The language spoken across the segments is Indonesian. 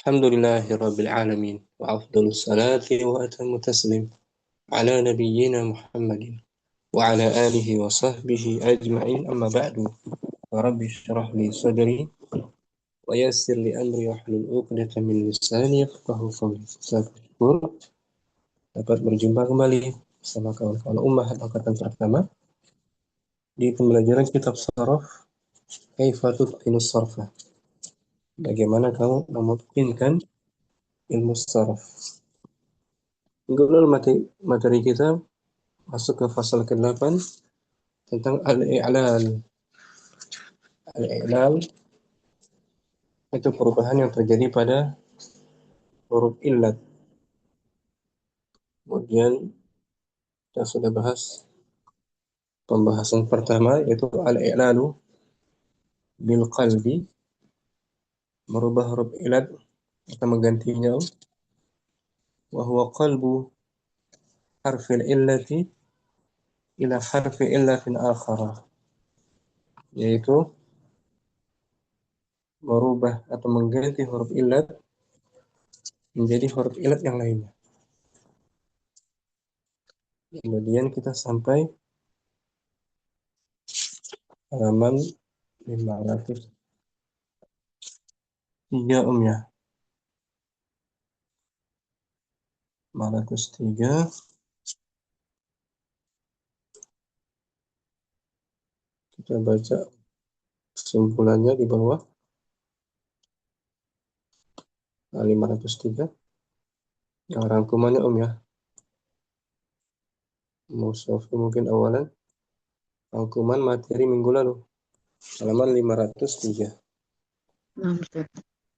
Alhamdulillahi Alamin wa afdalu salati wa atamu taslim ala nabiyyina Muhammadin wa ala alihi wa sahbihi ajma'in amma ba'du wa rabbi syrah li sadri wa yassir li amri wa hlul 'uqdatam min lisani yafqahu qawli. Saya bersyukur dapat berjumpa kembali bersama kawan-kawan ummah angkatan pertama di pembelajaran kitab Sharaf Kaifa Tutqinus Sarfa. Bagaimana kamu memutkinkan ilmu saraf. Minggu lalu materi kita masuk ke pasal ke-8 tentang al-i'lal. Al-i'lal itu perubahan yang terjadi pada huruf illat. Kemudian kita sudah bahas pembahasan pertama yaitu al-i'lalu bil qalbi, merubah huruf illat atau menggantinya, wa huwa qalbu harfil illati ila harfi illatin akhara, yaitu merubah atau mengganti huruf illat menjadi huruf illat yang lainnya. Kemudian kita sampai halaman 503 ya. 503 kita baca kesimpulannya di bawah. 503 yang rangkumannya ya. Musofi mungkin awalan rangkuman materi minggu lalu halaman 503.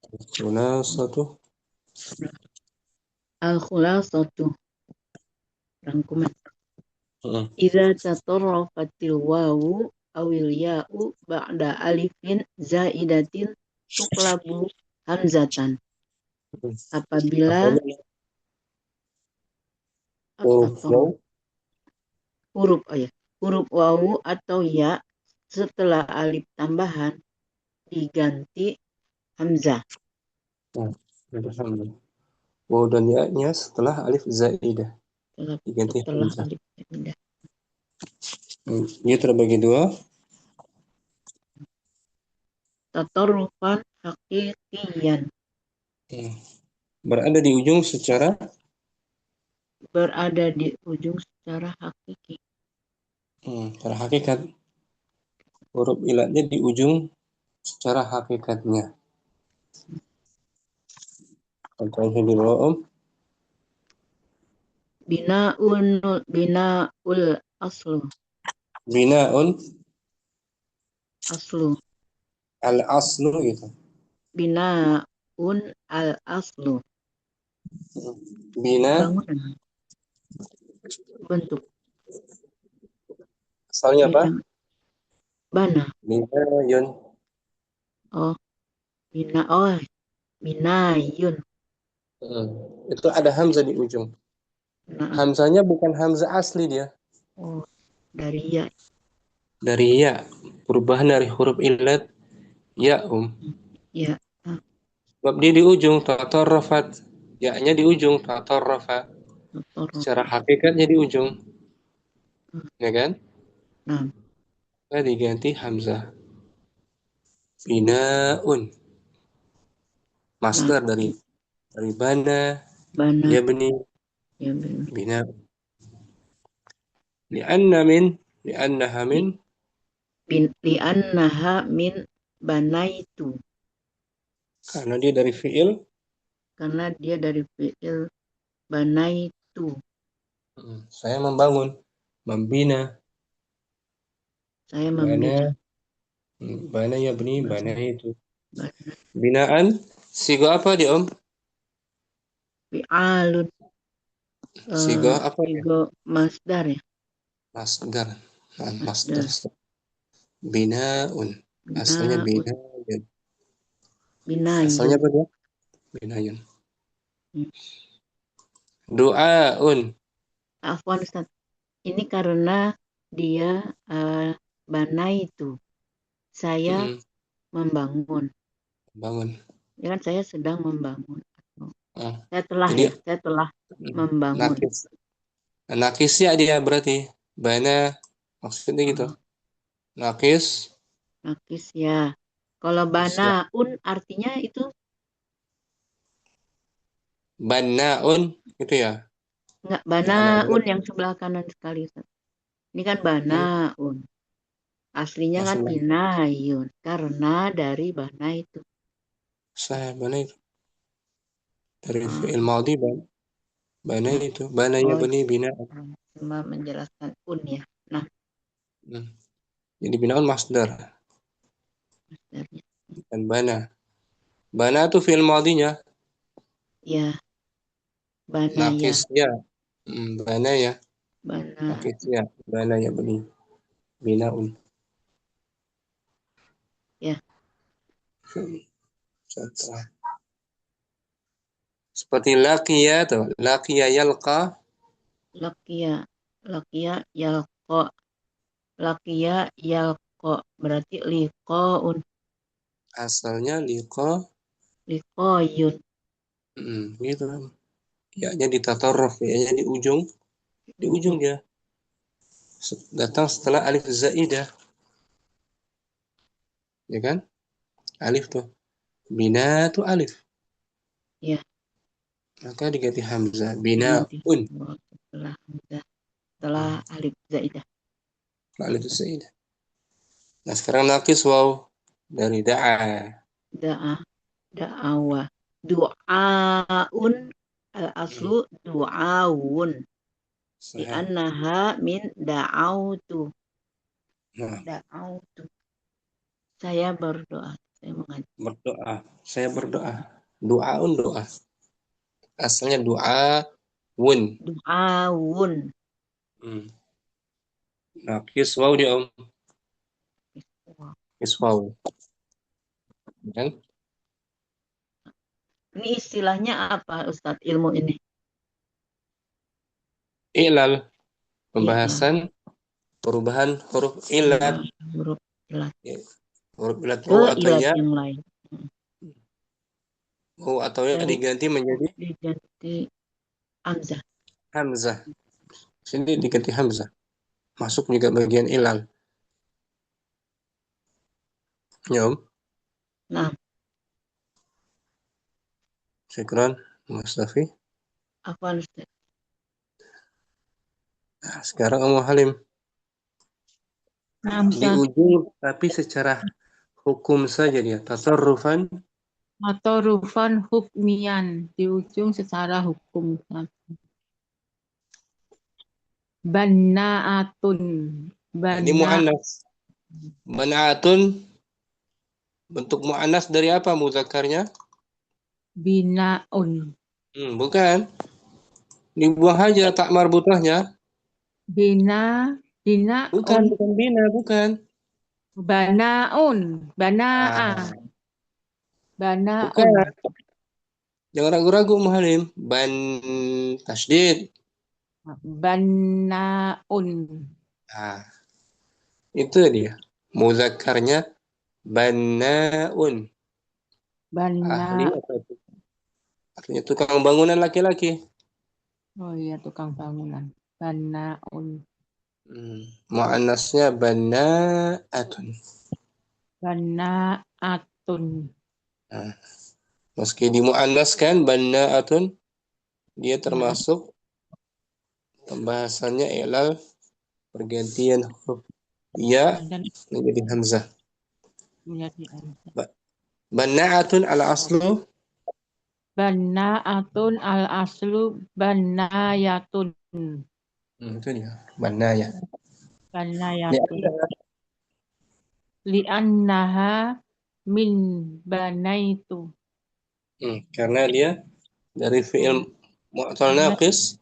Khulasatu Al-khulasatu rangkuman. Idza tatarrafatil wawu awil ya'u ba'da alifin zaidatin tuqlabu hamzatan. Apabila huruf wawu atau ya setelah alif tambahan diganti hamzah. Wawu dan ya-nya setelah alif zaidah diganti hamzah. Ini terbagi dua. Tatarrufan haqiqiyan. Berada di ujung secara hakiki. Secara hakikat. Huruf ilatnya di ujung secara hakikatnya. Contohnya di bawah Bina'ul aslu. Bina'un Aslu. al-aslu gitu. Bina'un al-aslu. Bina bangunan. Bentuk. Asalnya apa? Bana. Binayun. Binayun. Itu ada hamzah di ujung. Hamzahnya bukan hamzah asli dia. Dari ya. Dari ya. Perubahan dari huruf illat ya Ya. Sebab dia di ujung tatarrafat. Ya-nya di ujung tatarrafa. Secara hakikatnya di ujung. Ya kan? Nah, diganti hamzah. Bina'un. Masdar dari bana. Ya beni. Bina. Li'annaha min banaitu. Karena dia dari fi'il banaitu. Saya membangun, membina. Saya membina. Bana ya beni, bana itu. Binaan siga apa dia Fi'alun. Siga apa ya? Siga masdar ya. Masdar. Masdar. Binaun. Asalnya binayun. Asalnya apa dia? Binayun. Doaun. Afwan Ustaz. Ini karena dia bana itu. Saya membangun. Ya kan saya sedang membangun. Ah, Saya jadi telah membangun. nakis. Nakis ya dia berarti. Bana maksudnya gitu. Oh, Nakis, nakis ya. Kalau nakis ya. banaun artinya itu Banaun gitu ya. enggak Bana banaun berarti. yang sebelah kanan sekali, Ustaz. Ini kan Hmm, banaun. Aslinya yang kan sebelah. binayun karena dari bana itu. Saya bana itu dari Ah, fi'il madhi bana. Bana mm. itu. Bana ya Oh, bani bina. cuma menjelaskan ya. Nah, Hmm. Jadi binaun masdar masdarnya. dan bana. Bana itu fi'il madhinya. Ya, bana ya, Nakis ya. Bana ya. bana. Nakis ya. Bana ya bani. Binaun. Ya, Contoh. Seperti laqiya tuh. Laqiya yalqa. lakia, lakia yalko, lakia yalko berarti liqaun, Asalnya liqa. liqayun. Gitu kan. Ya-nya di tatarruf. Ya-nya di ujung. Di ujung Ujung. dia. Datang setelah alif zaidah. Ya kan? Alif tuh. Bina tuh alif. Ya, Maka diganti hamzah. diganti Binaun. setelah hamzah, setelah Hmm. alif zaidah. Alif zaidah. Nah sekarang nakis waw. Dari da'a. Da'a, da'awa. Du'aun al Hmm. aslu du'awun. Sahih. Li'annaha min da'autu. Nah, Da'autu. Saya berdoa. Saya mengaji. berdoa. Saya berdoa. Doaun doa. Asalnya doa wun. Du'awun. Hmm. Nakis waw dia om. Nakis waw. Kan? Ini istilahnya apa Ustadz ilmu ini? Ilal. Iklan. Pembahasan perubahan huruf ilat. Perubahan huruf ilat Ya, huruf ilat ke waw atau ilat ya. yang lain. Waw atau ya Dari diganti menjadi diganti hamzah. hamzah. Sini diganti hamzah. Masuk juga bagian ilal. Ya om. Nah, Syukran. Mustafi. apa Ustadz? Nah, sekarang Om Halim. Nah, Di Ustadz. ujung tapi secara hukum saja dia. Tasarrufan. Atau rufan hukmian di ujung secara hukum. Banaatun. Nah, ini Bana mu'annas. Bana'atun. Bentuk mu'annas dari apa muzakarnya? binaun. Bukan. Dibuang aja tak marbutahnya. Bina Bukan, binaun. bukan bina, bukan. Banaun. Banaa. Ah, bukan. Banaun. Jangan ragu-ragu Muhalim. Ban tasdid. Banaun. Ah, itu dia. Muzakarnya banaun. Ahli Bana. atau artinya tukang bangunan laki-laki. Oh iya, tukang bangunan. Banaun. Muannasnya banaatun. Banaatun. Nah, meski dimuannaskan banaatun, dia Nah, termasuk pembahasannya ilal pergantian huruf ya dan menjadi hamzah. menjadi Banaatun ala aslu. Banaatun al aslu banayatun. Itu dia. Banaya. Ya, Banayatun. Li'annaha min banaitu. karena dia dari fi'il mu'tal Karena naqis.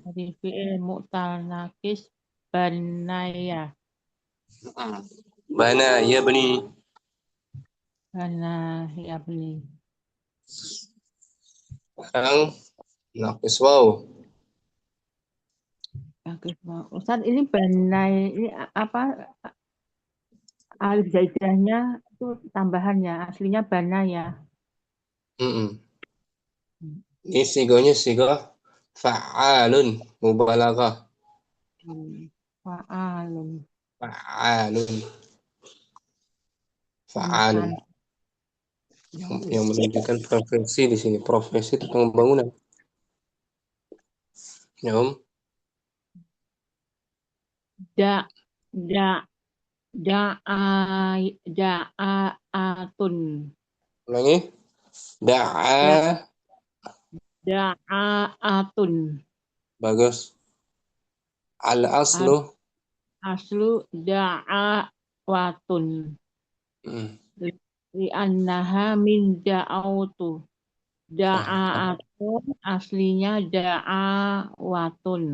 dari fi'il mu'tal nakis banaya. Bana ya bani. Banaya beli. Sekarang naqis waw. Oke, Ustaz, ini banai ini apa alif zaidahnya itu tambahannya aslinya banaya. Mm-mm. Ini siganya sigah fa'alun, mubalaghah. Fa'alun. Fa'alun, fa'alun. Mufan. Yang menunjukkan profesi di sini, profesi tukang bangunan. Ya, Om. Da, da, da'a, da'atun. Ulangi. Da, Da'a, da'atun. bagus. Al-aslu. Aslu da'awatun. Hmm. Li'annaha min da'autu. Nah, Da'atun aslinya da'awatun.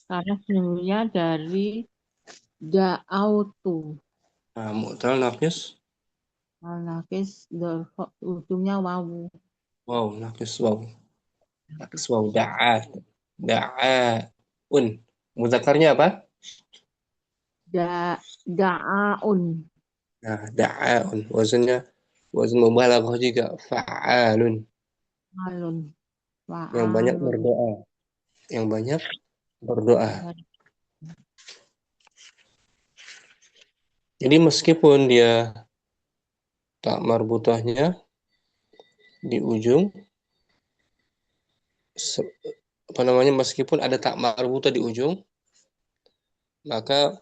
Karena sesungguhnya dari da'autu. mu'tal naqis. Al-Nafis ujungnya wawu. Wow, naqis wow. Naqis wow. Da'a. Da'aun. Mudzakarnya apa? Da'aun. Nah, da'aun. Wazannya wazan mubalaghah juga. Fa'alun. Alun. Yang banyak Fa'alun. berdoa. Yang banyak berdoa. Jadi meskipun dia tak marbutahnya di ujung, apa namanya, meskipun ada tak marbutah di ujung, maka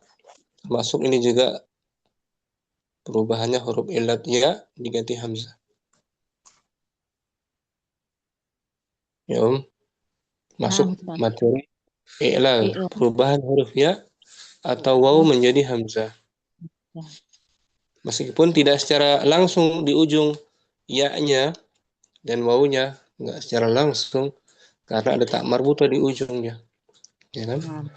masuk ini juga perubahannya huruf illat ya diganti hamzah. Ya, Om. Masuk Nah, Ustaz. materi i'lal, I'lam. perubahan huruf ya atau waw Ya. menjadi hamzah. Meskipun tidak secara langsung di ujung ya-nya dan wawunya, nggak secara langsung karena ada tak marbutah di ujungnya, ya kan? Nah,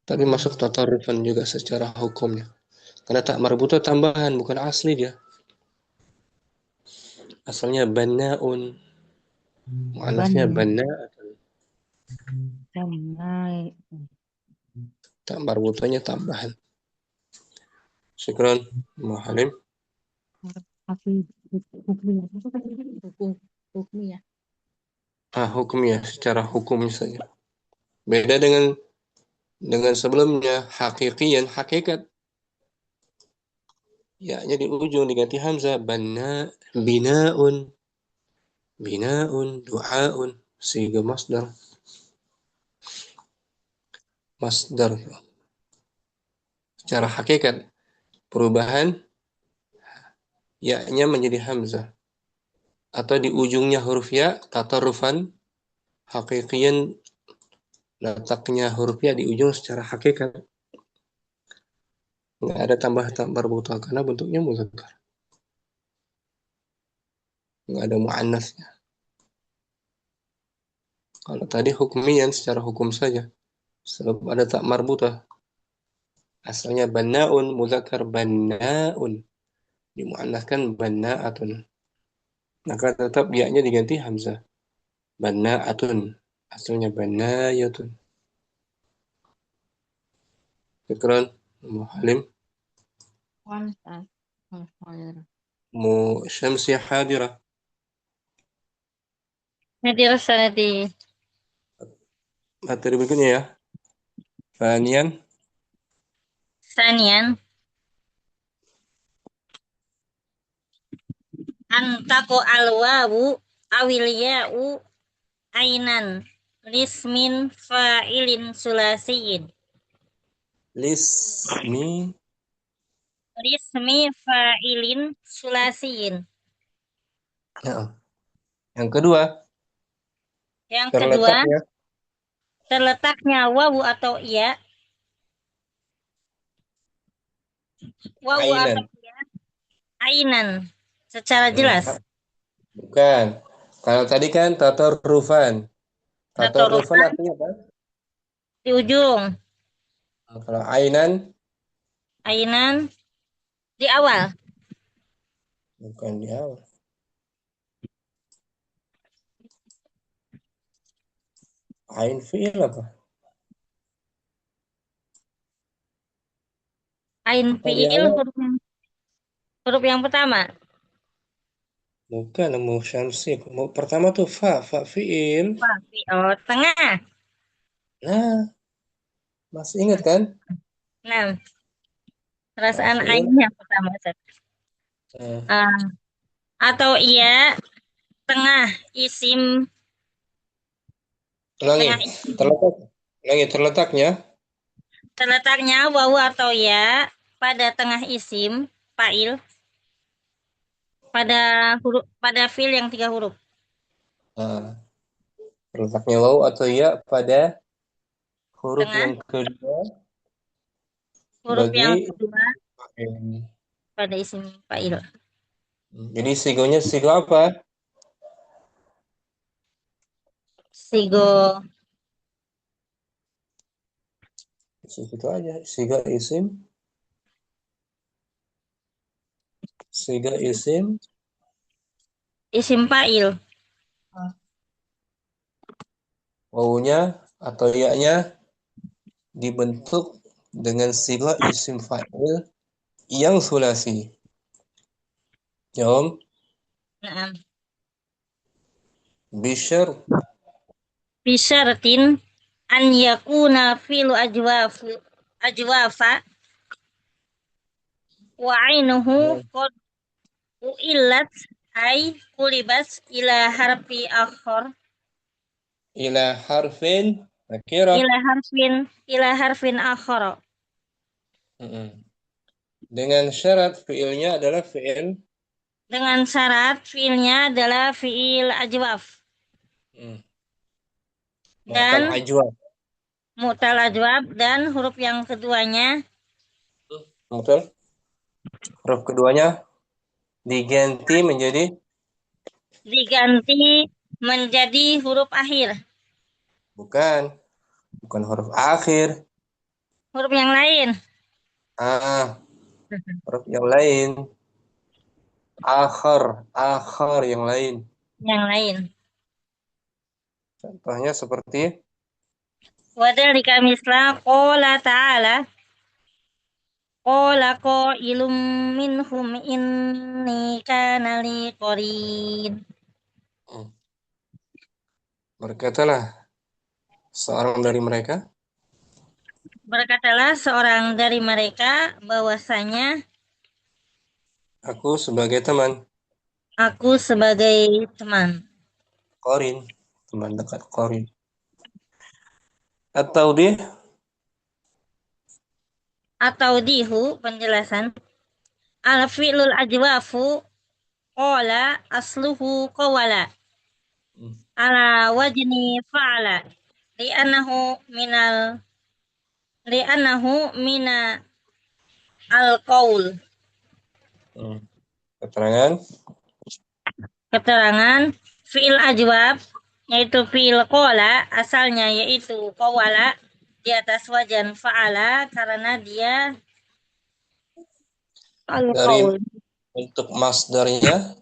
Tapi masuk tatarufan juga secara hukumnya. Karena tak marbutah tambahan, bukan asli dia. Asalnya bannaun, muannasnya ban. banna, Naik. tak marbutahnya tambahan. Syukran, Muhalim. Tapi hukumnya. Hukumnya. Hukumnya secara hukumnya saja. Beda dengan sebelumnya, hakikian, hakikat. Ya-nya di ujung diganti hamzah, banna, binaun, binaun, du'aun, siga masdar, masdar. Secara hakikat, perubahan ya-nya menjadi hamzah atau di ujungnya huruf ya, tatarufan, hakikian, letaknya huruf ya di ujung secara hakikat. Nggak ada tambah marbutah karena bentuknya muzakkar. Nggak ada muannasnya. Kalau tadi hukmiyan secara hukum saja, sebab ada tak marbutah. Asalnya bannaun, muzakkar bannaun, dimuannaskan banna'atun. Maka tetap ya-nya diganti hamzah. Banna'atun. Asalnya bannayatun. Syukran, Muhalim. Wan, Ustaz. Khair. Mu Syamsi hadirah. Hadir sanadi. Materi berikutnya ya. Fanian. Sanian. Antako alwawu awiliya'u ainan. Lismin fa'ilin sulasiyin. Lismi. Lismi fa'ilin sulasiyin. Ya. Yang kedua, Yang kedua, terletaknya terletaknya wawu atau iya. Wawu atau ainan. iya. Ainan. Secara jelas. Bukan. Kalau tadi kan tatarufan. Tatarufan Tatorufan artinya apa? di ujung. Kalau ainan, Ainan di awal. bukan di awal. Ain fi'il apa? Ain Apa di fi'il awal? huruf yang pertama. Bukan mu syamsi. Pertama tuh fa fiil. Oh, tengah. Nah, masih ingat kan? Nah, Fa perasaan fiil. ainnya pertama. Ustaz. Nah, Ah, atau iya, tengah isim, ulangi. tengah isim. Terletak. Ulangi terletaknya. Terletaknya wawu atau ya pada tengah isim, fa'il, pada huruf, pada fil yang 3 huruf. Nah, terletaknya waw atau ya pada huruf Tengah, yang kedua huruf yang bagi kedua fa'il. pada isim fa'il. Jadi sigonya sigo apa? Sigo Sigo aja. Sigo isim. Sigo isim. isim fa'il Wawunya atau ya-nya dibentuk dengan sigo isim fa'il yang sulasi. Yom, nah, bishar, bisyaratin an yakuna filu ajwafa wa ainuhu qad uillat ay kulibas ila harfi akhar ila harfin nakira. ila harfin akhar Mm-mm. Dengan syarat fiilnya adalah fiil dengan syarat fiilnya adalah fiil ajwaf mm, mu'tal dan ajwa. mu'tal ajwaf dan huruf yang keduanya Mu'tal. Huruf keduanya diganti menjadi diganti menjadi huruf akhir, bukan, bukan huruf akhir. huruf yang lain. Ah, huruf yang lain. Akhir, akhir yang lain. Yang lain. Contohnya seperti Wadhalika misla qala ta'ala qala qailum minhum inni kana li qarin. mm, berkatalah seorang dari mereka, Berkatalah seorang dari mereka bahwasanya aku sebagai teman, aku sebagai teman. Qorin, teman dekat Qorin. Atau dia Atau dihu penjelasan al-fi'lul ajwafu qala asluhu qawala mm, ala wajni fa'ala li'annahu minal li'annahu mina al-qaul. mm, keterangan Keterangan fi'il ajwab yaitu fi'il qala asalnya yaitu qawala di atas wajan fa'ala karena dia dari al-qaul. bentuk masdarnya,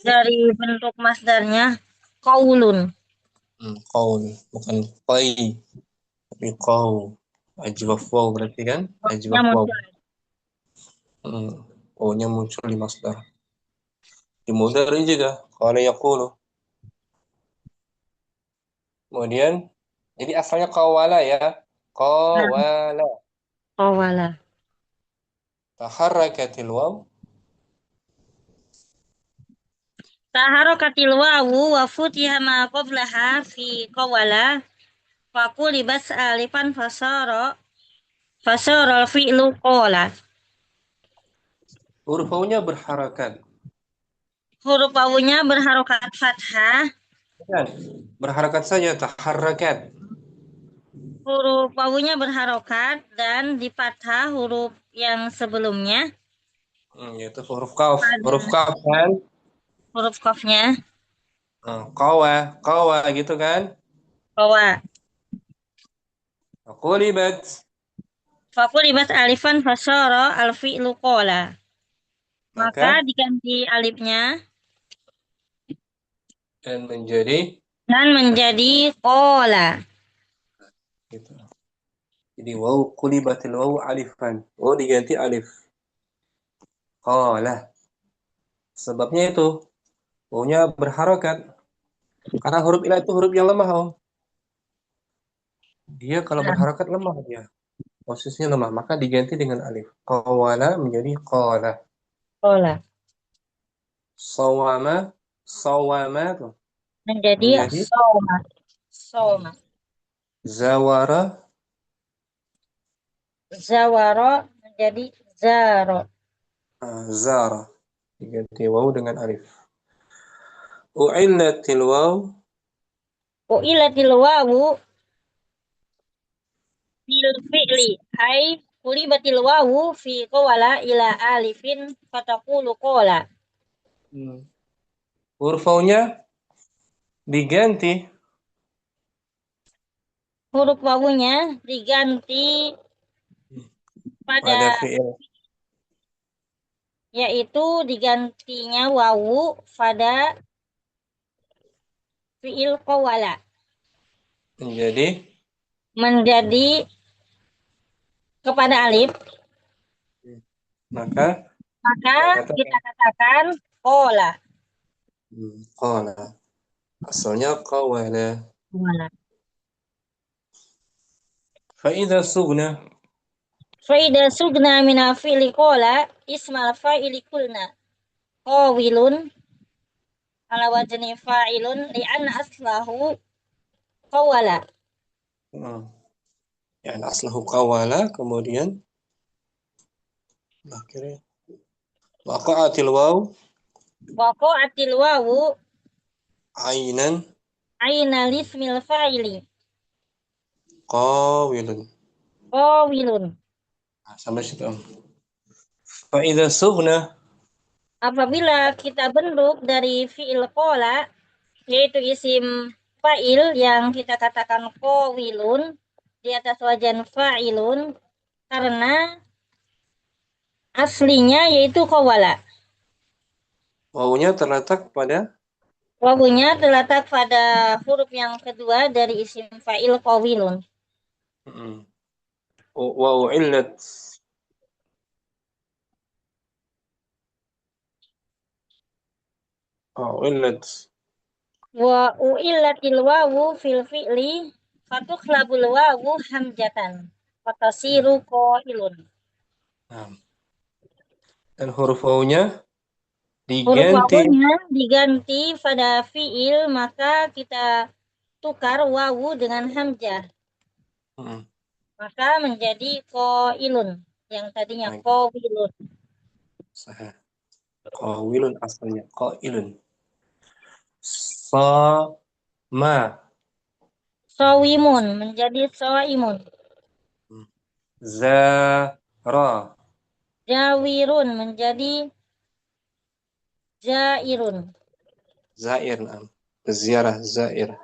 Dari bentuk masdarnya qaulun qaul, bukan qai, tapi qaul. Ajwaf waw berarti kan? yang Ajwaf waw. muncul. Wawnya muncul di masdar. Di mudhari juga, qala yaqulu. Kemudian, jadi asalnya qawala ya. Nah, Qawala. qawala. Taharrakatil waw. Taharokatil wawu wa futiha ma qablaha fi qawala faqulibas alifan fasara fi'lu qala. Huruf wawnya berharakat. Huruf wawunya berharokat fathah. Bukan, berharakat saja, taharrakat. Huruf wawunya berharokat dan di fathah huruf yang sebelumnya Yaitu huruf kaf. pada Huruf kaf kan? huruf qafnya Qawa, qawa gitu kan? qawa. Qulibat. Faqulibat alifan fasara al-fi'lu qala. Maka Maka diganti alifnya dan menjadi dan menjadi qala. gitu. Jadi waw qulibatil waw alifan. Waw diganti alif. Qala. Sebabnya itu Wawunya berharokat. Karena huruf ilah itu huruf yang lemah, Om. Dia kalau Nah, berharokat lemah dia. Posisinya lemah, maka diganti dengan alif. Qawala menjadi qala. kola. Sawama, sawama tuh. Menjadi Menjadi soma. Soma. zawara, Zawaro menjadi zaro. zara. Diganti waw dengan alif. U'illatil waw Uilatil wawu fil fi'li. Hai kulibatil wawu fi qawala ila alifin fatakulu kola. huruf wawnya diganti Huruf wawunya diganti pada, pada fi'il. yaitu digantinya wawu pada fi'il qawala. Menjadi kepada alif, maka maka kata kita katakan kola. qala. Asalnya qawala. Fa'idha sugna Faida sugna mina fi'li kola ismal fa'ili kulna qawilun ala wajni fa'ilun li'anna aslahu qawala. yani aslahu qawala, kemudian akhirnya waqa'atil waw Waqa'atil wawu ainan aina lismil fa'ili qawilun. qawilun. Sampai situ. Fa'idha sugna Apabila kita bentuk dari fi'il kola, yaitu isim fa'il yang kita katakan qawilun di atas wajan fa'ilun, karena aslinya yaitu qawala. wawunya terletak pada Wawunya terletak pada huruf yang kedua dari isim fa'il qawilun. wa u'illat Wa u'illatil wawu fil fi'li fatukhlabul wawu hamjatan fatasiru qailun. dan huruf wawunya Huruf diganti wawunya diganti pada fi'il, maka kita tukar wawu dengan hamzah. Maka menjadi qailun, yang tadinya qawilun. sahih. Qawilun asalnya qailun. Sama Sawimun menjadi sawaimun. zara Jawirun menjadi jairun. zair, ziarah zair.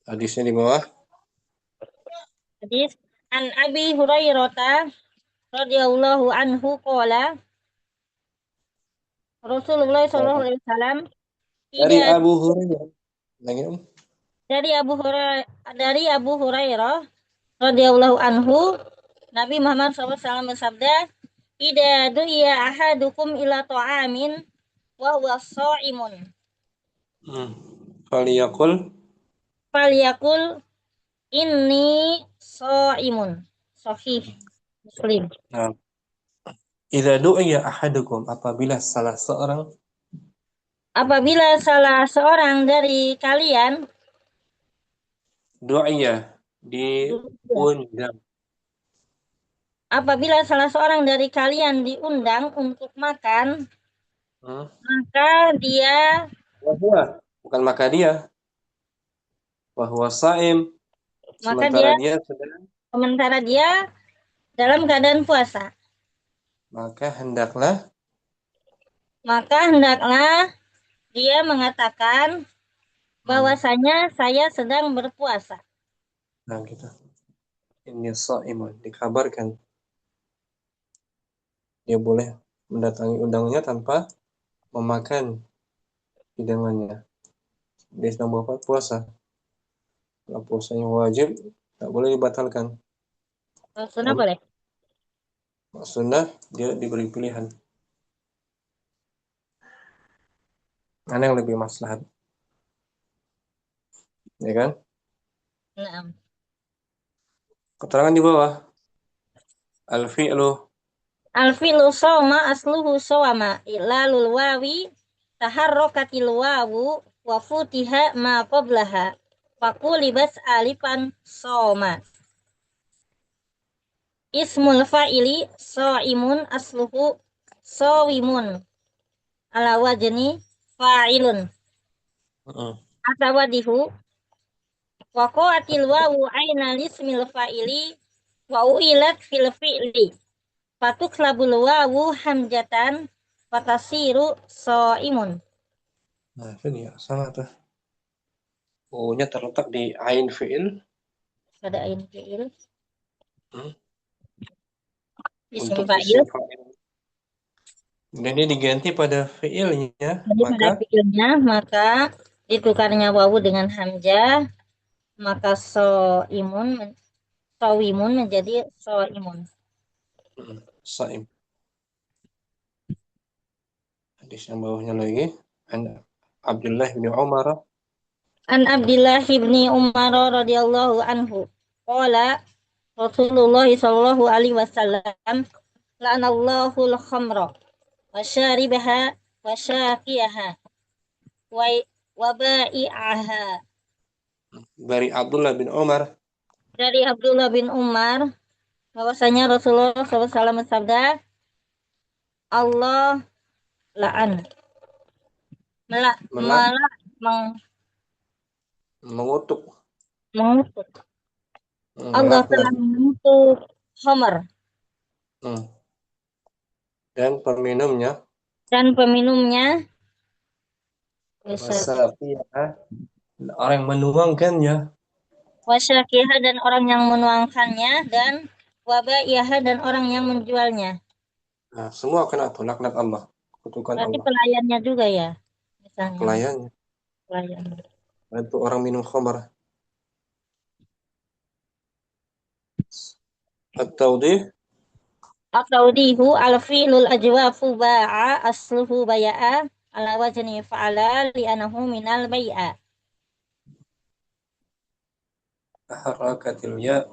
Hadisnya di bawah. Hadis an Abi Hurairah radhiyallahu anhu qala Rasulullah sallallahu alaihi wasallam Dari Abu Hurairah. Lagi dari Abu Hurairah radhiyallahu anhu, Nabi Muhammad SAW bersabda, "Idza du'iya ahadukum ila ta'amin wa huwa sha'imun." Falyakul inni sha'imun. Sahih Muslim. Nah, idza du'iya ahadukum, apabila salah seorang dari kalian du'iya diundang. Apabila salah seorang dari kalian diundang untuk makan, maka dia bukan maka dia bahwa sha'im, sementara dia dalam keadaan puasa, maka hendaklah dia mengatakan bahwasanya saya sedang berpuasa. Nah, gitu. Ini sha'imun, dikabarkan dia boleh mendatangi undangnya tanpa memakan hidangannya. Dia sedang berpuasa. Kalau puasanya wajib, tak boleh dibatalkan. Sunnah boleh. Sunnah dia diberi pilihan. Mana yang lebih maslahat? Ya kan? Nah, Keterangan di bawah. Al-fi'lu. al-fi'lu soma asluhu sawama ilalul wawi taharrokatil wawu wa futiha ma qablaha fakulibas alifan soma. Ismul fa'ili so'imun asluhu sowimun ala wajni fa'ilun Heeh. atawadihu waqa'atil wawu aina lismil fa'ili wa uilat fil fi'li fatuklabul wawu hamjatan fatasiru so'imun. Nah, itu dia. Sama tuh. U-nya terletak di ain fi'il Pada ain fi'il hmm, isim untuk fa'il. isim fa'il. Dan dia diganti pada fi'ilnya, Jadi pada maka fi'ilnya maka ditukarnya wawu dengan hamzah maka sowimun menjadi soimun. saim. Hadis yang bawahnya lagi. An Abdullah bin Umar. An Abdillah ibni Umar radhiyallahu anhu qala Rasulullah sallallahu alaihi wasallam la'anallahu al-khamra wa syaribaha wa syaqiyaha wa ba'i'aha. Dari Abdullah bin Umar. Dari Abdullah bin Umar bahwasanya Rasulullah SAW bersabda, Allah la'an melak Melak, mengutuk. mengutuk. Allah Melaknat. telah mengutuk khamar Hmm. Dan peminumnya. dan peminumnya Wasafiyah. Orang yang menuangkannya. wasyakiha dan orang yang menuangkannya dan wabaiha dan orang yang menjualnya. Nah, semua kena tuh laknat Allah. Kutukan Berarti Allah. pelayannya juga ya, misalnya Pelayannya. pelayan. Itu orang minum khamar. At-tawdih. Atau dihu al-fi'lul ajwafu ba'a asluhu baya'a ala wajni fa'ala li'anahu minal bai'a. Harakatil ya.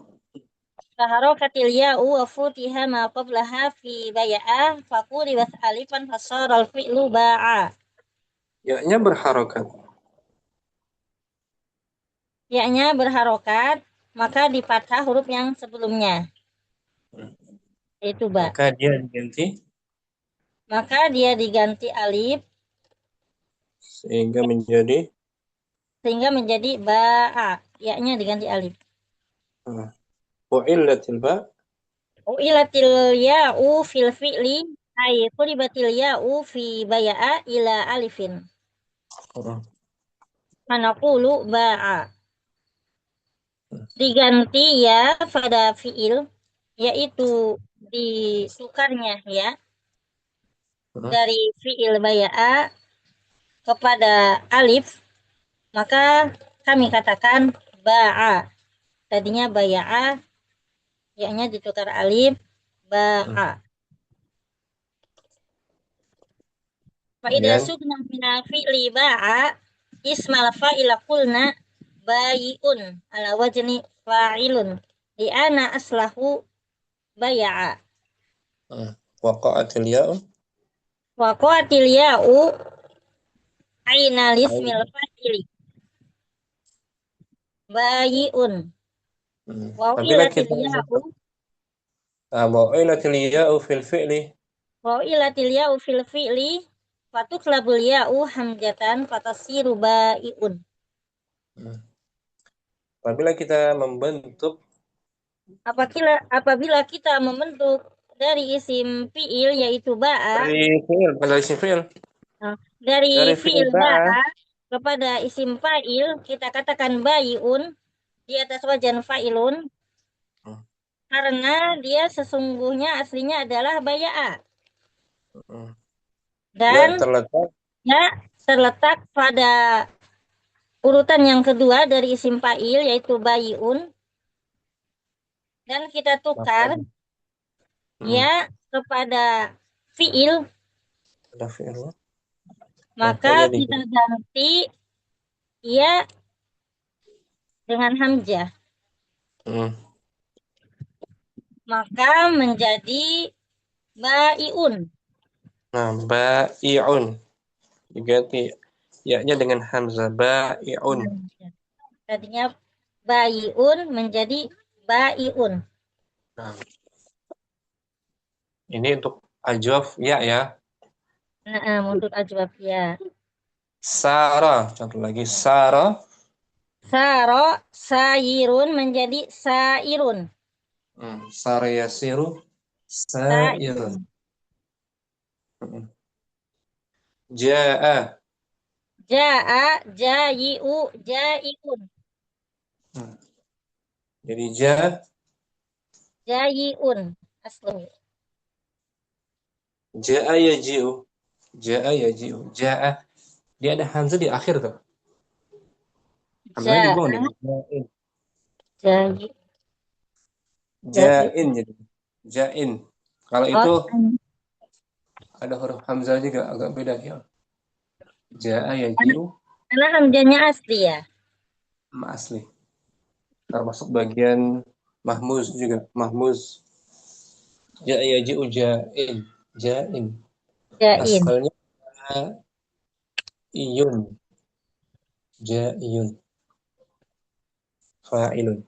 Faharokatil ya'u wa futiha ma qablaha fi baya'a faquli was alifan fasara al-fi'lu ba'a. Ya-nya berharokat. Ya-nya berharokat, maka dipathah huruf yang sebelumnya. Itu ba. Maka dia diganti Maka dia diganti alif sehingga menjadi ba'a. Ya-nya diganti alif. wa'illatil ba. Uilatil ya'u fil fi'li ay qulibatil ya'u fi baya'a ila alifin. Manaqulu ba'a. Diganti ya pada fi'il yaitu ditukarnya ya dari fi'il baya'a kepada alif, maka kami katakan ba'a. Tadinya baya'a, ya-nya ditukar alif, ba'a. Fa'idha sukna mina fi'li ba'a ismal fa'ila qulna bayi'un ala wajni fa'ilun li'ana aslahu baya'a. Waqa'atil ya'u. Waqa'atil ya'u aina lismil fa'ili bayi'un wa'ilatil ya'u wa'ilatil ya'u fil fi'li. wa'ilatil ya'u fil fi'li fatuklabul ya'u hamjatan fatasiru ba'i'un. Apabila kita membentuk apabila kita membentuk dari isim fi'il yaitu ba'a dari isim fi'il dari fi'il ba'a ba'a kepada isim fa'il kita katakan bayi'un di atas wajan fa'ilun karena dia sesungguhnya aslinya adalah baya'a dan terletak pada urutan yang kedua dari isim fa'il yaitu bayi'un dan kita tukar ya kepada fi'il Maka jadi kita ganti ya dengan hamzah. hmm. Maka menjadi baiun. Nah, bai'un diganti ya-nya dengan hamzah bai'un. Tadinya baiun menjadi baiun. Nah, ini untuk ajwaf ya ya. Nah, untuk ajwab ya. Sara, contoh lagi Sara. Saro sayirun menjadi sairun. Sara yasiru sairun. Sairun. Hmm. Ja'a. Jaa jayiu jaiun. Hmm. Jadi ja Jayiun asli. ja'a yaji'u. Ja'a yaji'u. Ja'a. Dia ada hamzah di akhir tuh. Hamzahnya Ja dibuang nih. Ja'in. jayi Ja'in jaiun. jadi. Ja'in. Kalau Oh, itu ada huruf hamzah juga agak beda ya. Ja'a yaji'u karena hamzahnya asli ya. ma asli. Termasuk bagian mahmuz juga. Mahmuz. Ja'a yaji'u ja'in. Ja'in. Jain. Asalnya iyun. Ja'iyun. Fa'ilun.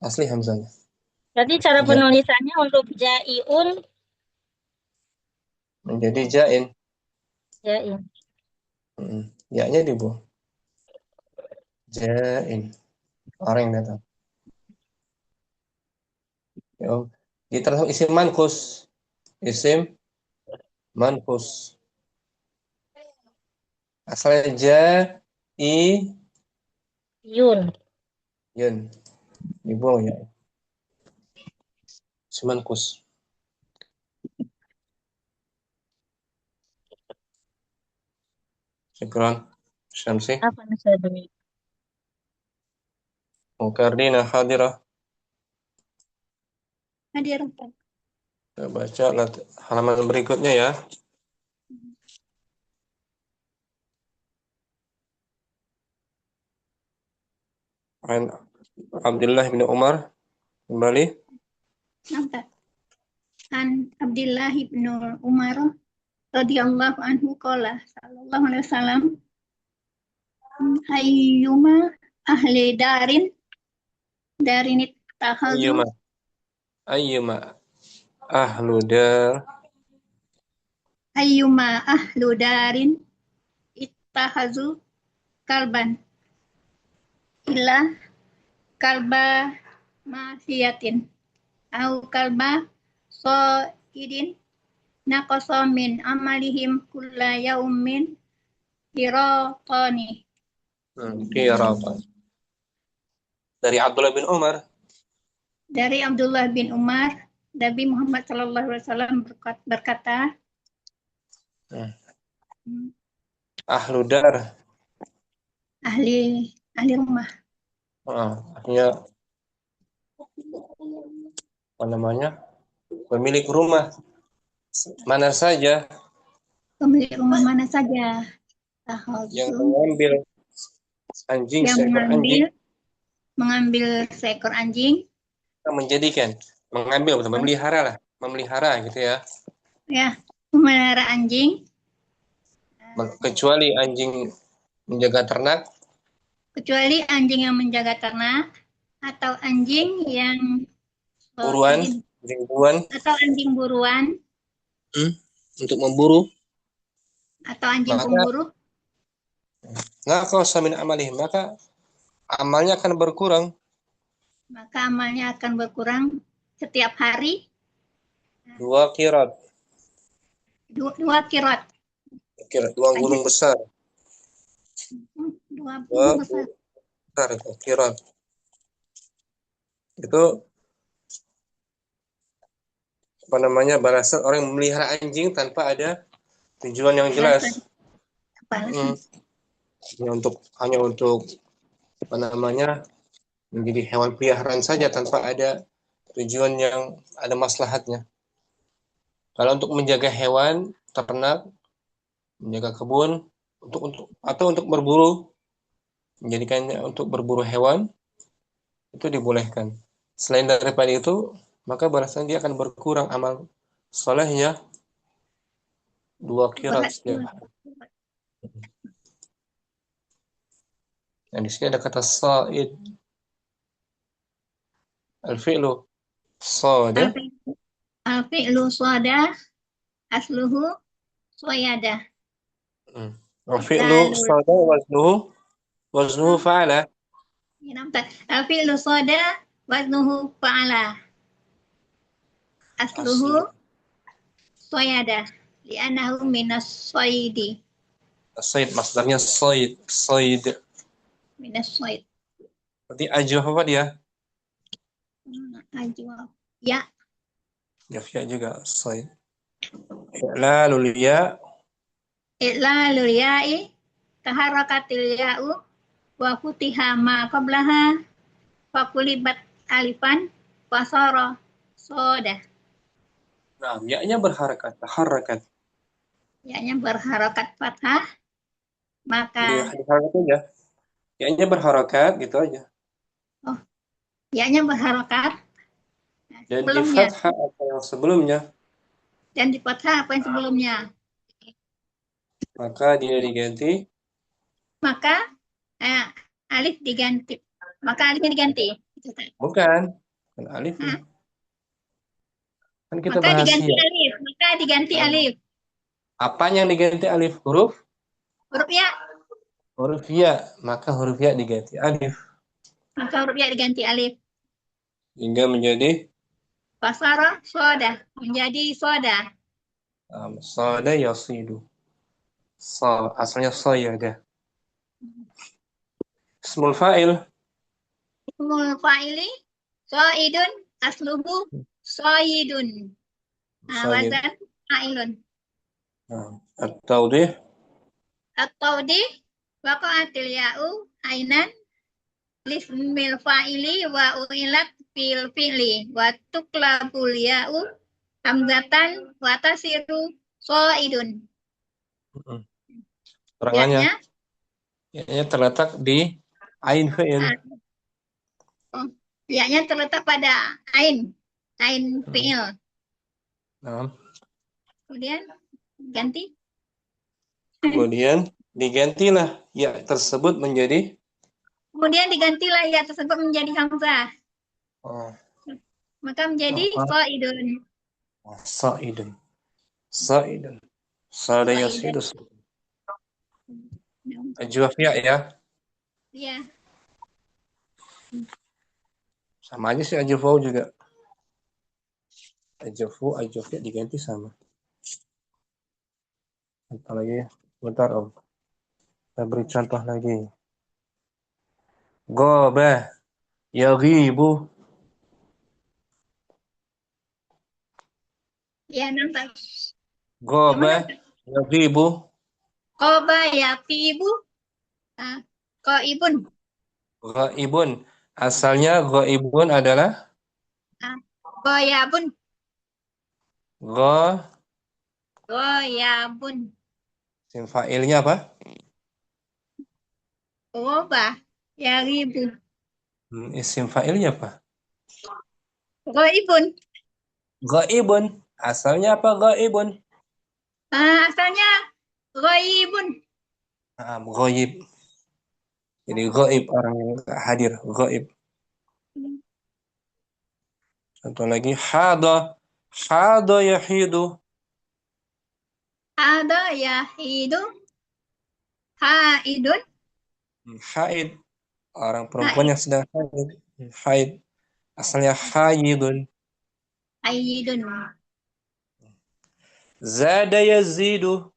Asli hamzahnya. Berarti cara Ja penulisannya untuk jaiun menjadi ja'in. jain. Ya-nya dibuang. Ja'in. Orang yang datang. Ya. Diteruskan isim mankus. Isim mankus. Asalnya ja'i Yun. yun. Dibuang ya. Isim mankus. Syukran. Syamsi. Apa nasadunya? Mukardina hadirah. Hadir. Kita baca halaman berikutnya ya. An Abdullah bin Umar. Kembali. Nampak. An Abdullah bin Umar radhiyallahu anhu qala sallallahu alaihi wasallam ayyuma ahli darin ittakhadhu Ayyuma. Ayyuma. Ahlu dar. ayyuma ahlu darin ittakhadhu kalban illa kalba masiyatin au kalba so idin naqasa min amalihim kulla yaumin qiratani. Qiratan. Dari Abdullah bin Umar. Dari Abdullah bin Umar, Nabi Muhammad SAW berkata, Ahlu dar. ahli rumah. Artinya apa namanya? Pemilik rumah mana saja Pemilik rumah mana saja yang mengambil anjing yang seekor anjing mengambil seekor anjing, mengambil betul, memelihara gitu ya. ya, memelihara anjing, Kecuali anjing menjaga ternak, kecuali anjing yang menjaga ternak atau anjing yang anjing buruan atau anjing buruan untuk memburu, atau anjing pemburu, kalau samin amalih maka amalnya akan berkurang. maka amalnya akan berkurang setiap hari 2 qirat. 2 qirat. 2 gunung besar. 2 gunung besar. Itu qirat. Itu apa namanya, balasan orang yang memelihara anjing tanpa ada tujuan yang jelas. Hanya untuk apa namanya, menjadi hewan peliharaan saja tanpa ada tujuan yang ada maslahatnya. Kalau untuk menjaga hewan ternak menjaga kebun, untuk berburu, menjadikannya untuk berburu hewan, itu dibolehkan. Selain daripada itu, maka balasan dia akan berkurang amal solehnya 2 qirat setiap hari. Nah, di sini ada kata sa'id. Al-fi'lu sada. Al-fi'lu soda asluhu soyada. Al-fi'lu sada waznuhu fa'ala. Al-fi'lu soda waznuhu fa'ala. Asluhu soyada. Li'anahu minas soyidi. As-sayd masdarnya sayd. Minas soyid. Berarti ajuh apa dia? Ajwa. Ya. Ya juga sayd. I'lalul ya. I'lalul ya'i taharakatil ya'u wa futiha ma qablaha wa kulibat alifan wasara soda. Nah, ya-nya berharakat, taharakat. Ya-nya berharakat fathah, maka Diharakat aja. Ya-nya berharakat gitu aja. ya-nya berharakat Dan di sebelumnya fathah apa yang sebelumnya, dan di fathah apa yang sebelumnya. maka dia diganti. Maka alif diganti. Maka alifnya diganti. Bukan alifnya. Kan kita Maka bahas diganti ya. alif. Maka diganti alif. Apanya yang diganti alif? Huruf Ya. huruf ya, maka huruf ya diganti alif Maka huruf ya diganti alif. hingga menjadi Fasara soda. Menjadi soda. sada yasidu. Asalnya sayada. Ismul fa'il. Ismul fa'ili soidun asluhu soidun. Wazan fa'ilun. At-tawdih. At-tawdih waqa'atil ya'u ainan lismil fa'ili wa u'ilat fil fi'li wa tuklabul ya'u hamzatan wa tasiru soidun. Terangannya. Ya-nya terletak di ain fi'il. Ya-nya terletak pada ain fi'il. Kemudian ganti. Kemudian digantilah ya tersebut menjadi. Kemudian digantilah ya tersebut menjadi hamzah. Maka menjadi soidun. Sa'idun. Sada yasidu. Ajwaf ya. Iya. Sama aja sih ajwaf juga. Ajwaf ya diganti sama. Apa lagi? Bentar Om. Kita beri contoh lagi. Ghaba yaghibu. Ya, nampak. Ghaba yaghibu. Qoba yaqibu. Qaibun. Ghaibun. Asalnya ghaibun adalah Ghoyabun. gha. Ghoyabun. Isim fa'ilnya apa? Qoba yaghibu. Isim fa'ilnya apa? Ghaibun. Ghaibun. Asalnya apa ghaibun? Asalnya ghaibun. Ghaib. Jadi ghaib orang yang enggak hadir, ghaib. Contoh lagi hada yahidu. Hada yahidu. Haidun. Haid, orang perempuan yang sedang haid. Haid. Asalnya haidun. Haidun. Zada yazidu.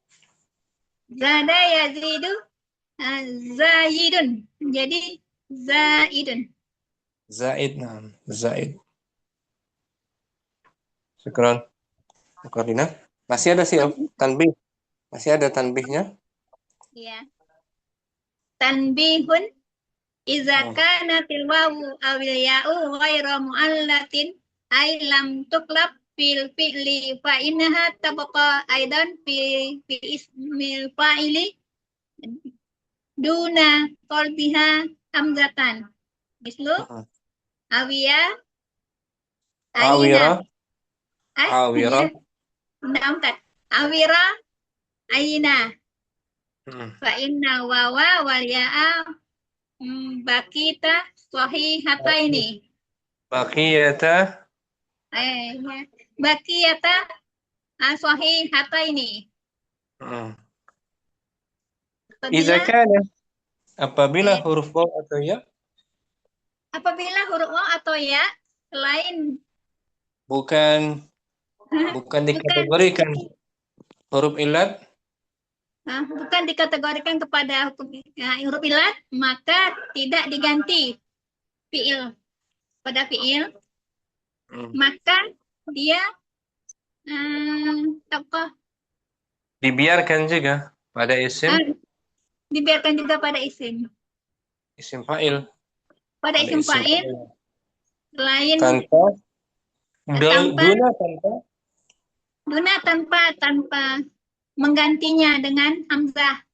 Zada yazidu. Zaidun. Jadi zaidun. Zaid. Zaid. Syukran. Koordinat. Masih ada sih tanbih. Masih ada tanbihnya. Iya. Tanbihun iza kana til wawu awil ya'u ghairu mu'allatin ay lam tuklab fil fi'li fa innaha tabqa aidan fi ismil fa'ili duna qalbiha hamzatan. Mislu Mm-mm. awiya ayina. Awira, Ya. awira. Naam tak. Awira ayina. Mm-mm. Fa inna wawa wal ya'a bakita sahihataini. Baqiyata. Ya. Bakiyata sahihataini. Mm. Iza Apabila kana, apabila eh, huruf waw atau ya apabila huruf waw atau ya selain bukan bukan bukan dikategorikan huruf ilat, bukan dikategorikan kepada hukum huruf ilat, maka tidak diganti fiil pada fiil, mm, maka dia apa dibiarkan juga pada isim ah, dibiarkan juga pada isim. isim fa'il, Pada pada isim isim fa'il fa'il. selain Tanpa tanpa duna tanpa tanpa menggantinya dengan hamzah.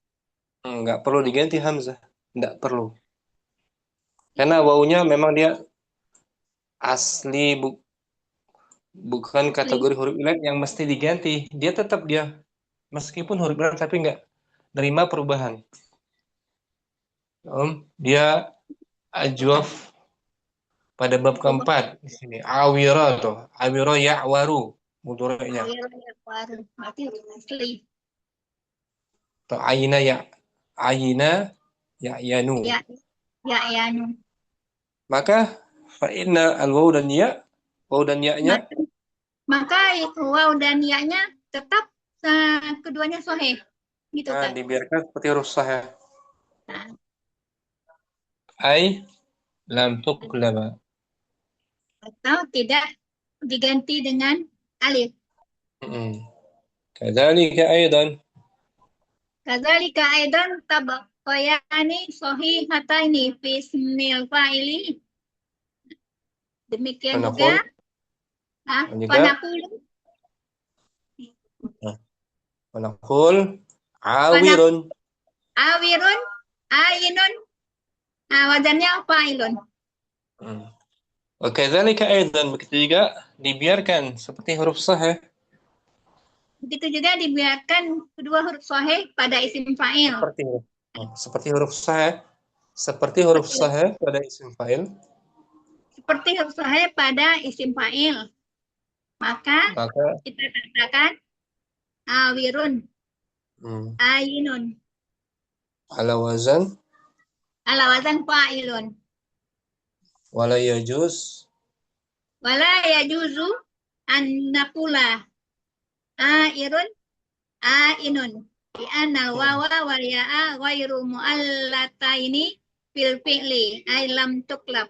nggak perlu diganti hamzah, nggak perlu. Karena wawunya memang dia asli bukan Asli. kategori huruf ilat yang mesti diganti. Dia tetap dia meskipun huruf ilat tapi nggak nerima perubahan. Dia ajwaf pada bab keempat di sini. Awira tuh, awira ya'waru mudhari'nya. Berarti asli. Atau ayina ya ayina ya'yanu. Ya, ya, ya. Maka fa inna al-waw dan ya, waw dan ya-nya Maka, maka waw dan ya-nya tetap keduanya sahih. Gitu kan. dibiarkan seperti huruf sahih. Nah, Ai lam tuqlaba. atau tidak diganti dengan alif. Kadzalika aidan. Kadzalika aidan tabaqayani sahihataini fi ismil fa'ili. Demikian juga Panaqul dan juga panaqulu panaqul panak awirun. awirun ainun wazannya fa'ilun. Wa kadzalika aidan, begitu juga dibiarkan seperti huruf sahih. Begitu juga dibiarkan kedua huruf sahih pada isim fa'il. Seperti huruf sahih, seperti huruf Seperti, sahih pada isim fa'il. seperti huruf sahih pada isim fa'il. Maka Maka kita katakan awirun, ainun, ala wazan ala wazan fa'ilun. wala yajuz Wala yajuzu an naqula airun, ainun. Di anna wawa wal ya'a ghairu mu'allataini fil fi'li ay lam tuklab.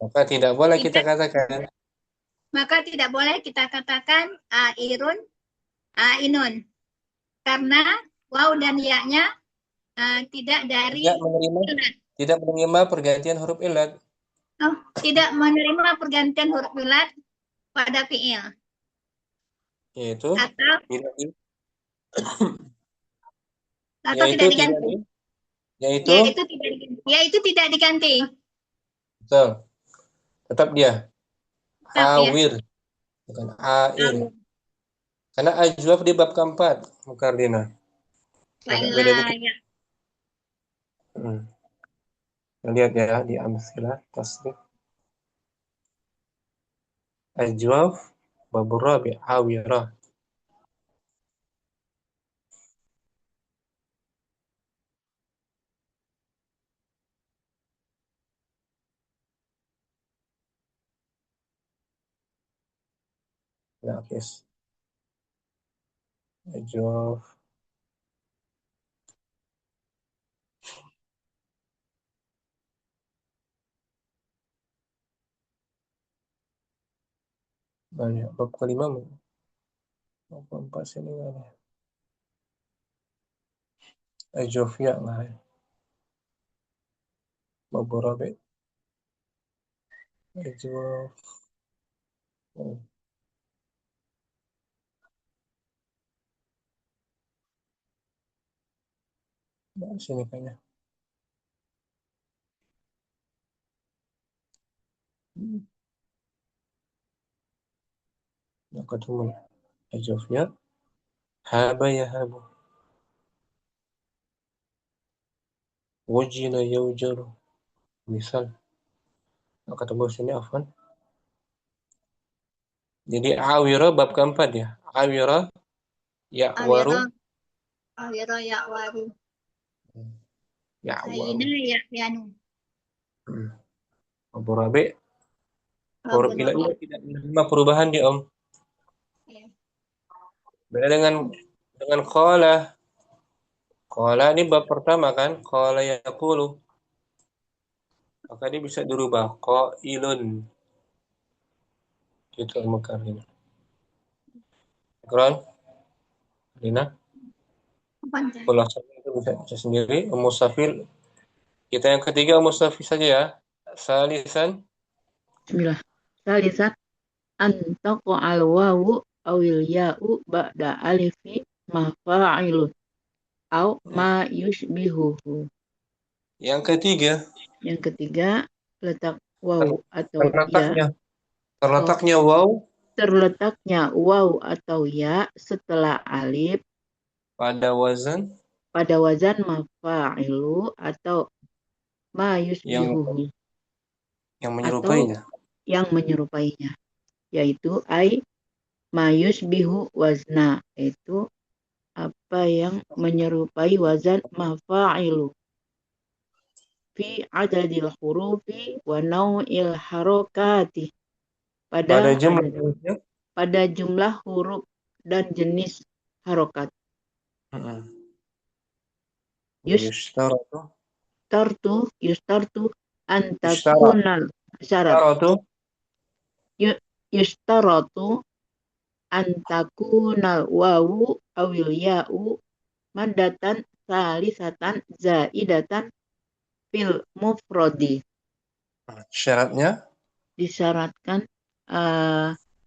maka tidak boleh kita Tidak, katakan maka tidak boleh kita katakan airun, ainun. Karena waw dan ya-nya tidak dari tidak menerima pergantian huruf ilat. tidak menerima pergantian huruf ilat pada fi'il. Yaitu Atau tidak tidak diganti. yaitu Yaitu tidak diganti. betul. Tetap dia Tetap ya. awir bukan air. Karena ajwaf di bab keempat, Mukardina. Beda dikit. Ya. Lihat ya di amsilah tasrif. Ajwaf babur rabi awirah. Nafis. Ajwaf banyak bab kelima bab keempat sini ada ajwaf ya lah ya. Babur rabi ajwaf Hmm. Nah, sini kayaknya. Nggak ketemu. Ajofnya. Haba ya habu. Wujila yaujaru. Misal. Nggak ketemu sini afwan. Jadi awira bab keempat ya. Awira ya'waru. Awiro ya waru. Ya'waru. Aina ya pianu. Abu Rabi. Huruf Abu ilahnya Rabi. tidak menerima perubahan dia Om. Ya. Beda dengan qala. Qala ini bab pertama kan. Qala yaqulu. Maka dia bisa dirubah qailun. Gitu Al-Mekar ini. Ikran. Lina. Panjang. Khulasannya itu bisa sendiri. Musafir. Kita yang ketiga Musafir saja ya. Salisan. Bismillah. Salisan antaqa al-wawu awil ya'u ba'da alifi mafa'ilun au ma yushbihuhu. Yang ketiga. Yang ketiga, letak wawu atau ya. Terletaknya waw. Terletaknya wawu atau ya setelah alif Pada wazan mafa'ilu atau ma yushbihuhu. Yang Atau menyerupainya. yang menyerupainya. Yaitu mayus bihu wazna, itu apa yang menyerupai wazan mafa'ilu fi adadil hurufi wa nau'il harokati, pada jumlah huruf dan jenis harokat. Yustartu antakunal syarat. Yustaratu antakunal wawu awil ya'u madatan salisatan zaidatan fil mufrodi. Syaratnya? Disyaratkan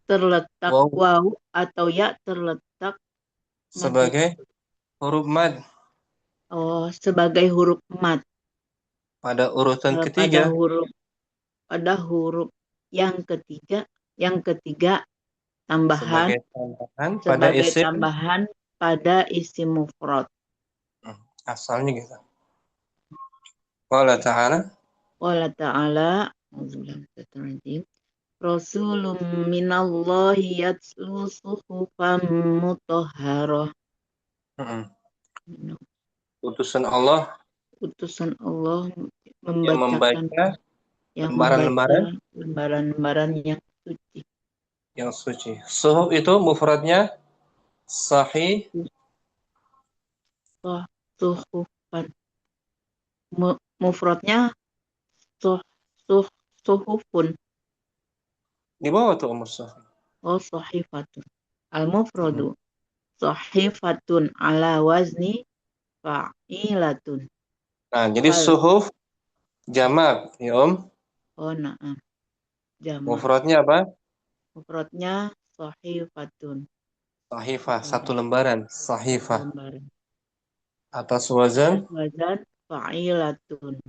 terletak wawu atau ya terletak sebagai huruf mad. Oh, sebagai huruf mad. Pada urutan ketiga. Pada huruf yang ketiga tambahan sebagai tambahan pada isim mufrad. Asalnya gitu. Qala ta'ala Rasulun minallahi yatlu suhufan mutahharah. Utusan Allah membacakan yang membaca lembaran-lembaran yang suci. Yang suci. Suhuf itu mufradnya sahih. Suhufan. Mufradnya suhufun. Di bawah tuh mushaf. Oh, sahifatun. Al-mufradu sahifatun ala wazni fa'ilatun. Nah, jadi suhuf jamak, ya Om. Oh, na'am. Jamak. Mufradnya apa? Mufradnya sahifatun. Sahifah, satu lembaran. Sahifah. Atas wazan fa'ilatun.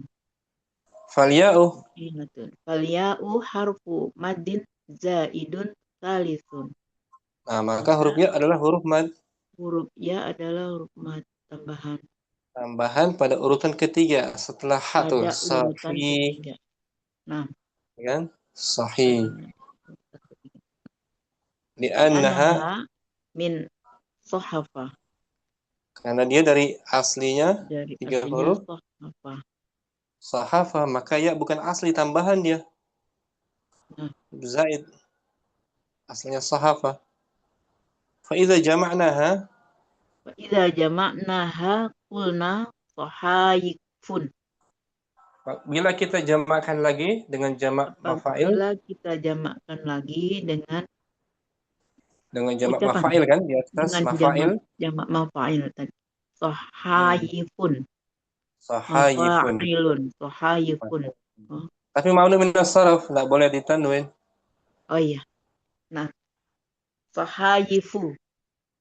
Falya'u harfu madin zaidun salisun. Nah, maka huruf ya adalah huruf mad. Huruf ya adalah huruf mad tambahan. Tambahan pada urutan ketiga setelah ha tuh. Sahih. Nah, kan? Sahih. Li'annaha min sohafa. Karena dia dari aslinya dari 3 huruf. Sahafa, maka ya bukan asli, tambahan dia. Zaid. Aslinya sahafa. Fa'idha jama'naha qulna sahayifun. Bila kita jamakkan lagi dengan jamak mafa'il. Bila kita jamakkan lagi dengan jamak mafa'il kan di atas dengan mafa'il. Jamak mafa'il tadi. Sahayifun. Sahayifun. Tapi mamnu min as-sarf, enggak boleh ditanwin. Oh iya. Nah, sahayifu.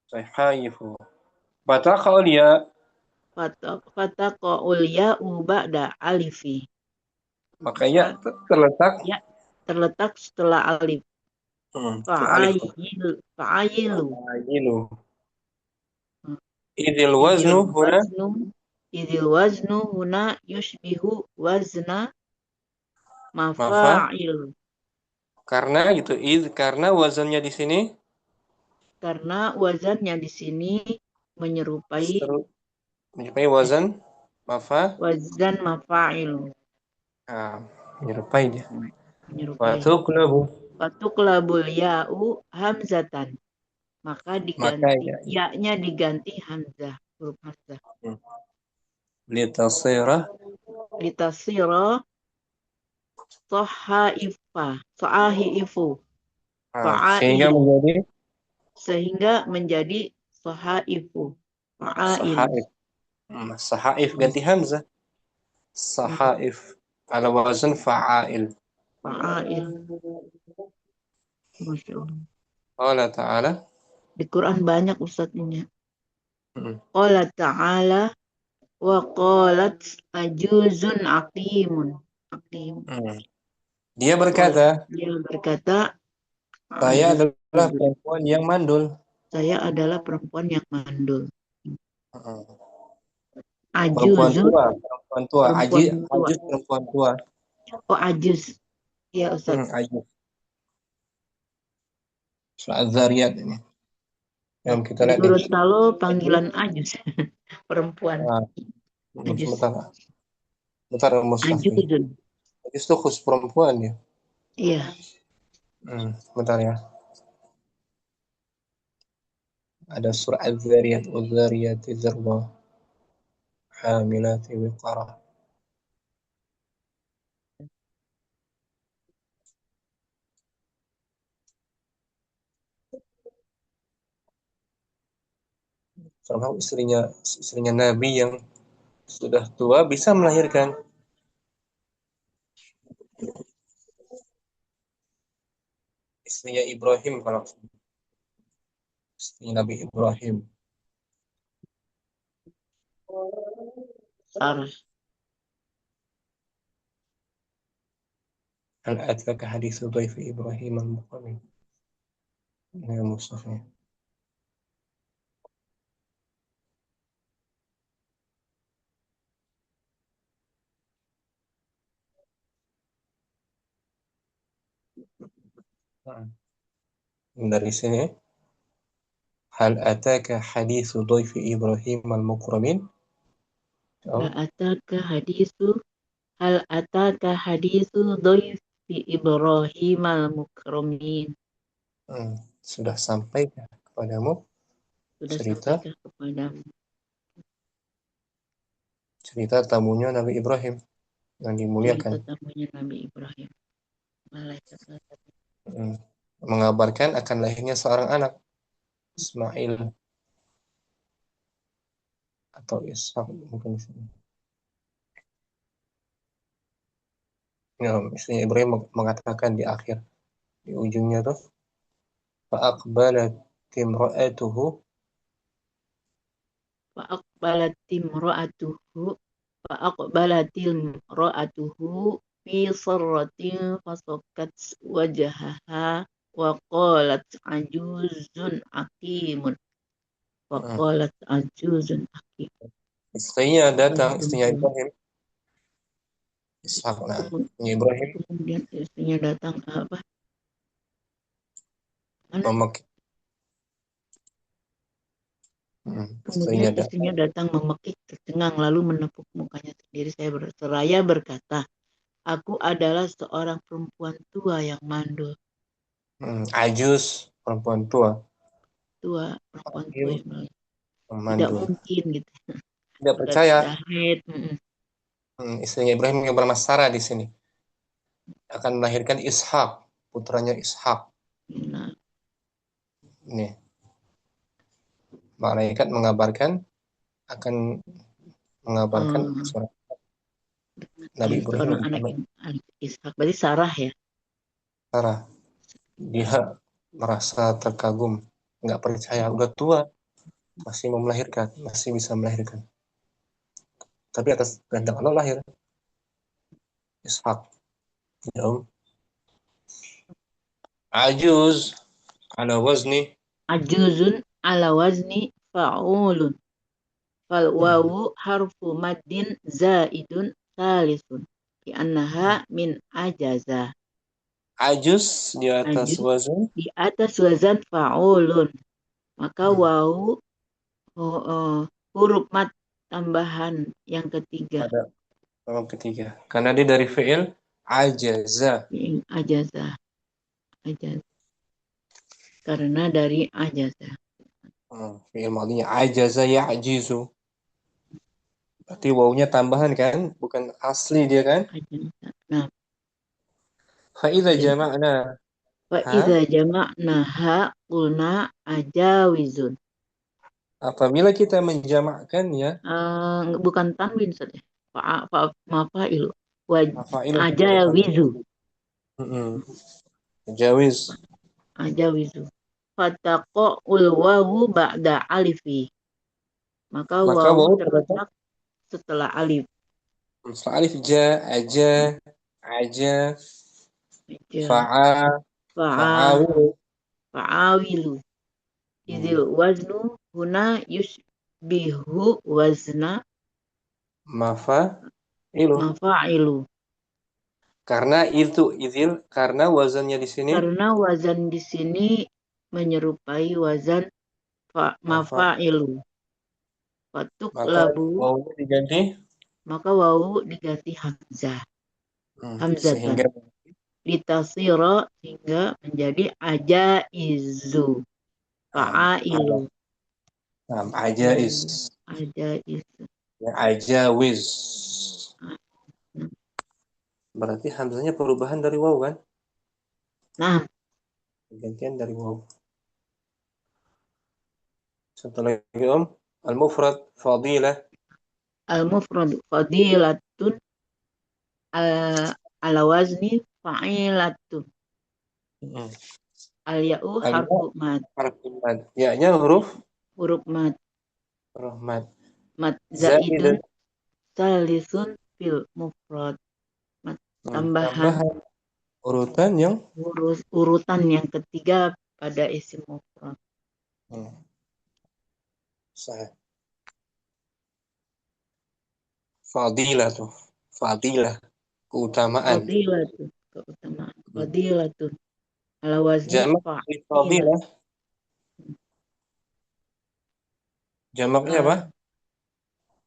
Sahayifu. Bataqa'ul ya. Fataqa'ul ya'u ba'da alifi. Makanya terletak Ya, terletak setelah alif. alif. Fa'ayilu. Fa'ilu. Idil Idil waznu huna. waznu. Idil waznu huna yushbihu wazna Mafa. mafa'il. Karena gitu. Karena wazannya di sini Karena wazannya di sini menyerupai menyerupai wazan mafa. wazan mafa'il. Nah, menyerupai dia. Menyerupai. Fatuqlabu. Fatuqlabul ya'u hamzatan. Maka Maka diganti, ya. ya-nya diganti hamzah, huruf hamzah. Litasira. Litasira sohaifu. Sehingga Fa'ilu. menjadi Sehingga menjadi sohaifu. Fa'il. sahaif. Sahaif ganti hamzah. Sahaif. Ala wazan fa'ail. Fa'il. Masya Allah. Allah Ta'ala. Di Quran banyak Ustadznya. Hmm. Qala ta'ala wa qalat ajuzun aqimun. Dia berkata, Dia berkata, saya adalah perempuan yang mandul. Saya adalah perempuan yang mandul. Perempuan Ajuzun. tua. Perempuan tua. Ajuz perempuan tua. Oh, ajuz. Ya, Ustaz. Ajuz. Surah Az-Zariyat ini. Yang kita lihat. Di Gorontalo panggilan ajuz. Perempuan. Ajuz. Bentar, Mustafi. Ajuzun. Ajuz itu khusus perempuan ya? Iya. Bentar ya. Ada surah Az-Zariyat. Az-Zariyati zarwa. Hamilati wiqara. Somehow istrinya Nabi yang sudah tua bisa melahirkan. Istrinya Ibrahim kalau istrinya Nabi Ibrahim. Sarah. Hal ataka haditsu dhaifi Ibrahim al-mukramin. Ya Mustafa. Dari sini hal ataka haditsu dhaifi Ibrahim al-mukramin. Hal ataka haditsu dhaifi Ibrahim al-mukramin. Sudah sampai kepadamu cerita tamunya Nabi Ibrahim yang dimuliakan. Cerita tamunya Nabi Ibrahim. Mengabarkan akan lahirnya seorang anak, Ismail atau Ishak mungkin. Ya, istrinya Ibrahim mengatakan di akhir, di ujungnya tuh, fa'aqbalat imra'atuhu fi sarratin fasakkat wajahaha wa qalat ajuzun aqimun. Istrinya Ibrahim Ishak. Nah, Ibrahim kemudian istrinya datang apa? memekik. Kemudian istrinya datang memekik tercengang lalu menepuk mukanya sendiri. Seraya berkata, aku adalah seorang perempuan tua yang mandul. Ajuz, perempuan tua. Perempuan tua yang mandul. Mandul. Tidak mungkin gitu. Tidak percaya. Istrinya Ibrahim yang bernama Sarah di sini akan melahirkan Ishak, putranya Ishak. Nah. Nih. Malaikat akan mengabarkan surat Nabi Ibrahim seorang anak Ishak. Berarti Sarah ya? Sarah. Dia merasa terkagum, nggak percaya, udah tua masih mau melahirkan, masih bisa melahirkan. Tapi atas kehendak Allah lahir Ishak. Ya, Ajuz ala wazni. Ajuzun ala wazni fa'ulun. Fal wawu harfu maddin zaidun salisun. Li'annaha min ajaza. Ajuz di atas Ajuz wazan. di atas wazan fa'ulun. Maka wawu huruf mat tambahan yang ketiga. Pada orang ketiga. Karena dia dari fi'il ajaza. Ajaza. Ajaza. Karena dari ajaza. Fi'il madinya ajaza ya'jizu. Berarti wawunya tambahan kan, bukan asli dia kan? Ajaza. Nah, Fa'idza jadi jama'na fa ha, idza jama'naha qulna ajawizun. apabila kita menjamakkan ya, Bukan tanwin saja. Mafa'il. mafa'il Ajawizu. jawiz. Ajawizu. Fataqa'ul wawu ba'da alifi. Maka Maka wawu wawu terletak setelah alif. setelah alif aja, aja, Aja. fa'a, fa'awilu. Fa'awilu. Idil waznu huna yusbihu wazna mafa'ilu. Karena itu idil, karena wazannya di sini Karena wazan di sini menyerupai wazan mafa'ilu. Fatuk maka labu, wawunya diganti maka wawu diganti hamzah. Hamzatan. sehingga Litasira hingga menjadi ajaizu. Fa'ailu. ajaiz. Ajaizu. Ya, ajawiz. Berarti hamzahnya perubahan dari waw kan? Nah, Gantian dari waw. Satu lagi Om, al-mufrad fadilah. al-mufrad fadilatun ala wazni fa'ilatun. Al-ya'u harfu mad. Ya-nya huruf mad. rahmat. Mad zaidun salisun fil mufrad. Mad tambahan urutan yang urutan yang ketiga pada isim mufrad. Sahih. Fadilah tuh. Fadilah. Keutamaan. Keutamaan. Fadilatun. Ala wazni fadilah. Jamaknya apa?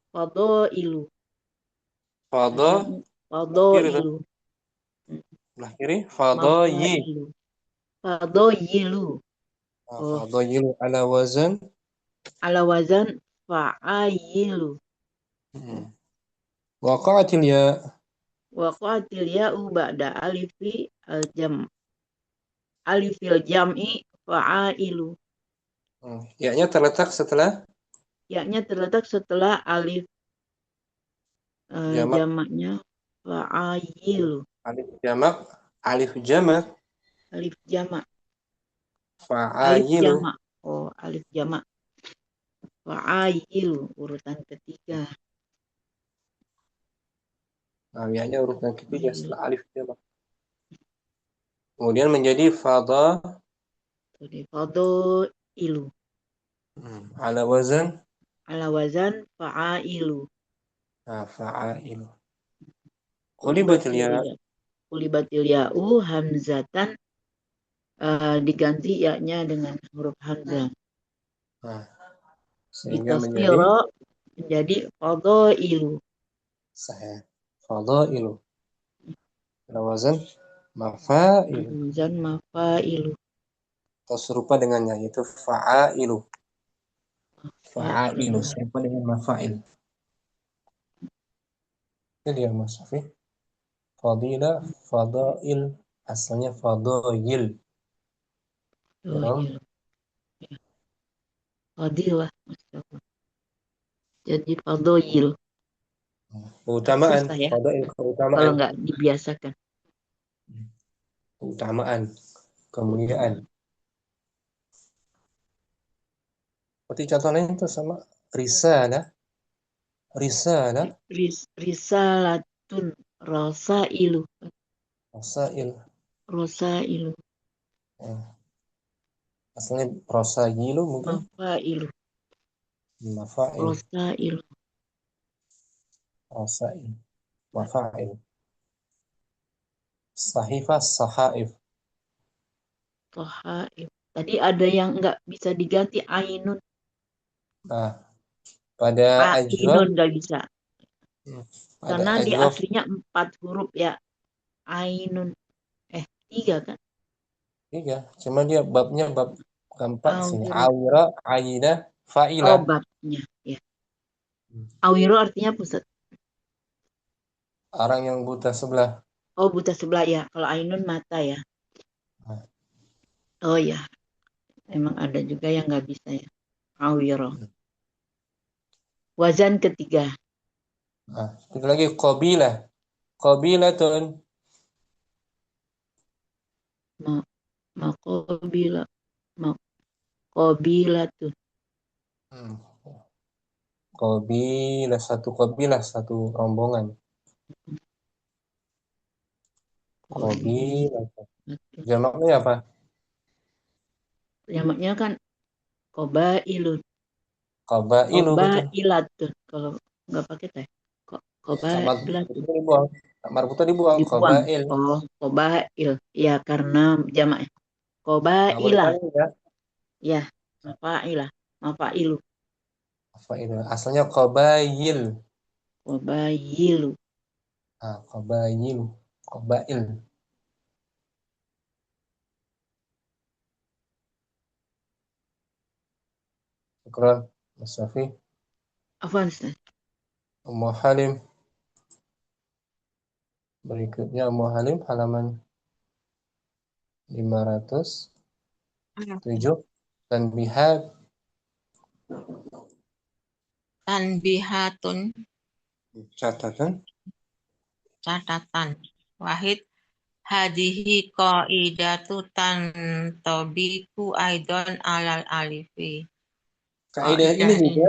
Fadailu. Fadailu. Belah kiri. Fadailu. Fadailu ala wazan. Ala wazan fa'ayilu. Waqa'atil ya. Waqa'atil ya'u ba'da alifi al-jam. Alifil jam'i fa'ailu. Ya-nya terletak setelah? Ya-nya terletak setelah alif jamaknya fa'ayilu. Alif jamak. Alif jamak. Alif jamak. Fa'ayilu. Alif jamak. Fa'ayilu urutan ketiga. Ya-nya urutan ketiga setelah alif jamak. Kemudian menjadi Fadailu. Ala wazan Fa'ailu. Fa'ailu. Kulibatil ya'u hamzatan diganti ya-nya dengan huruf hamzah. Sehingga menjadi fadailu. Sahih. Fadailu. Ala wazan mafailu. Atau serupa dengannya yaitu fa'ailu. Fa'ailu serupa dengan mafail. Ini dia Mas Safi. Fadilah, fadail, asalnya fadail. Fadilah. Jadi fadail. Keutamaan. Ya. Fadail keutamaan. Kalau nggak dibiasakan. Keutamaan, kemuliaan. Berarti contoh lain itu sama risalah. Risalah. Risalatun. Rosailu. Rasail. Rosailu. Asalnya rosailu mungkin. Mafailu. Mafail. Rosailu. Rasail. Mafail. Sahifah, sahaif. Tohaif. Tadi ada yang nggak bisa diganti ainun. Nah, pada ajwab, Ainun nggak bisa. pada Karena di ajwab aslinya 4 huruf ya. Ainun. 3 kan? 3. Cuma dia babnya bab keempat di sini. Awiro. Awira, aida, faila. Oh, babnya. Ya. Awiro artinya pusat. Orang yang buta sebelah. Oh, buta sebelah ya. Kalau ainun mata ya. Oh ya. Emang ada juga yang nggak bisa ya. Awiro. Wazan ketiga. Nah, itu lagi qabilah. Qabilatun. Makobila. Makobila tuh. Qabilah, satu rombongan. Qabilah. Jamaknya apa? Jamaknya kan kobailun. Qabailu betul. Kobailatun. Kalau nggak pakai teh. Kobailatun. Dibuang. Tak marbuta dibuang. Dibuang. Qabail. Oh, kobail. Ya, karena jamaknya. Nggak boleh Kobailah. balik ya. Ya, mafailah. Mafailu. Fail. Asalnya qabail. Kobailu. Qabail. Qabail. Syukran, Mas Safi. Afwan, Ustaz. Ummu Halim. Berikutnya Ummu Halim halaman 507. Tanbihat. Tanbihatun. Catatan. Wahid. Hadihi qaidatu tantabiku aidon alal alifi. Kaidah ini juga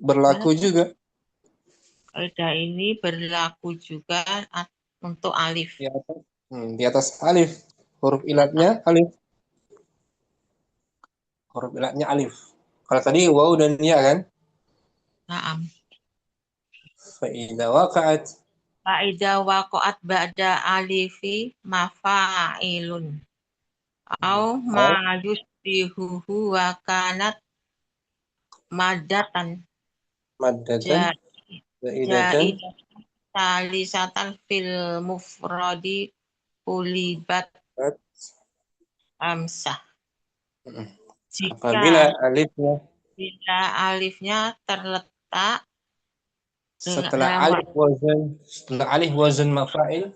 berlaku juga. Kaidah ini berlaku juga untuk alif. Di atas alif. Huruf ilatnya alif. Huruf ilatnya alif. Kalau tadi waw dan ya kan? Naam. Fa'idha waqa'at. Fa'idha waqa'at ba'da alifi mafa'ilun. Au ma yusbihuhu wa kanat madatan. Maddatan. Zaidatan. Talisatan fil mufradi ulibat amsah. Apabila alifnya terletak setelah alif wazan mafa'il,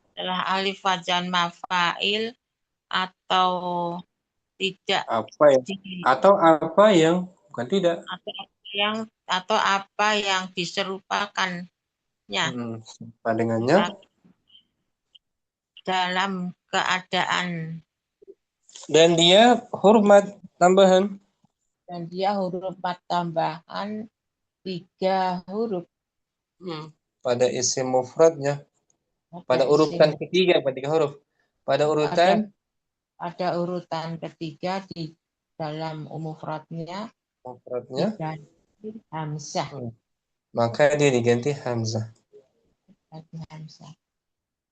setelah alif wazan mafa'il atau tidak atau apa yang bukan tidak atau apa yang diserupakannya dengannya dalam keadaan dan dia huruf tambahan tambahan 3 huruf pada isim mufradnya pada urutan ketiga pada 3 huruf pada urutan ada urutan ketiga di dalam mufradnya diganti hamzah maka dia diganti hamzah.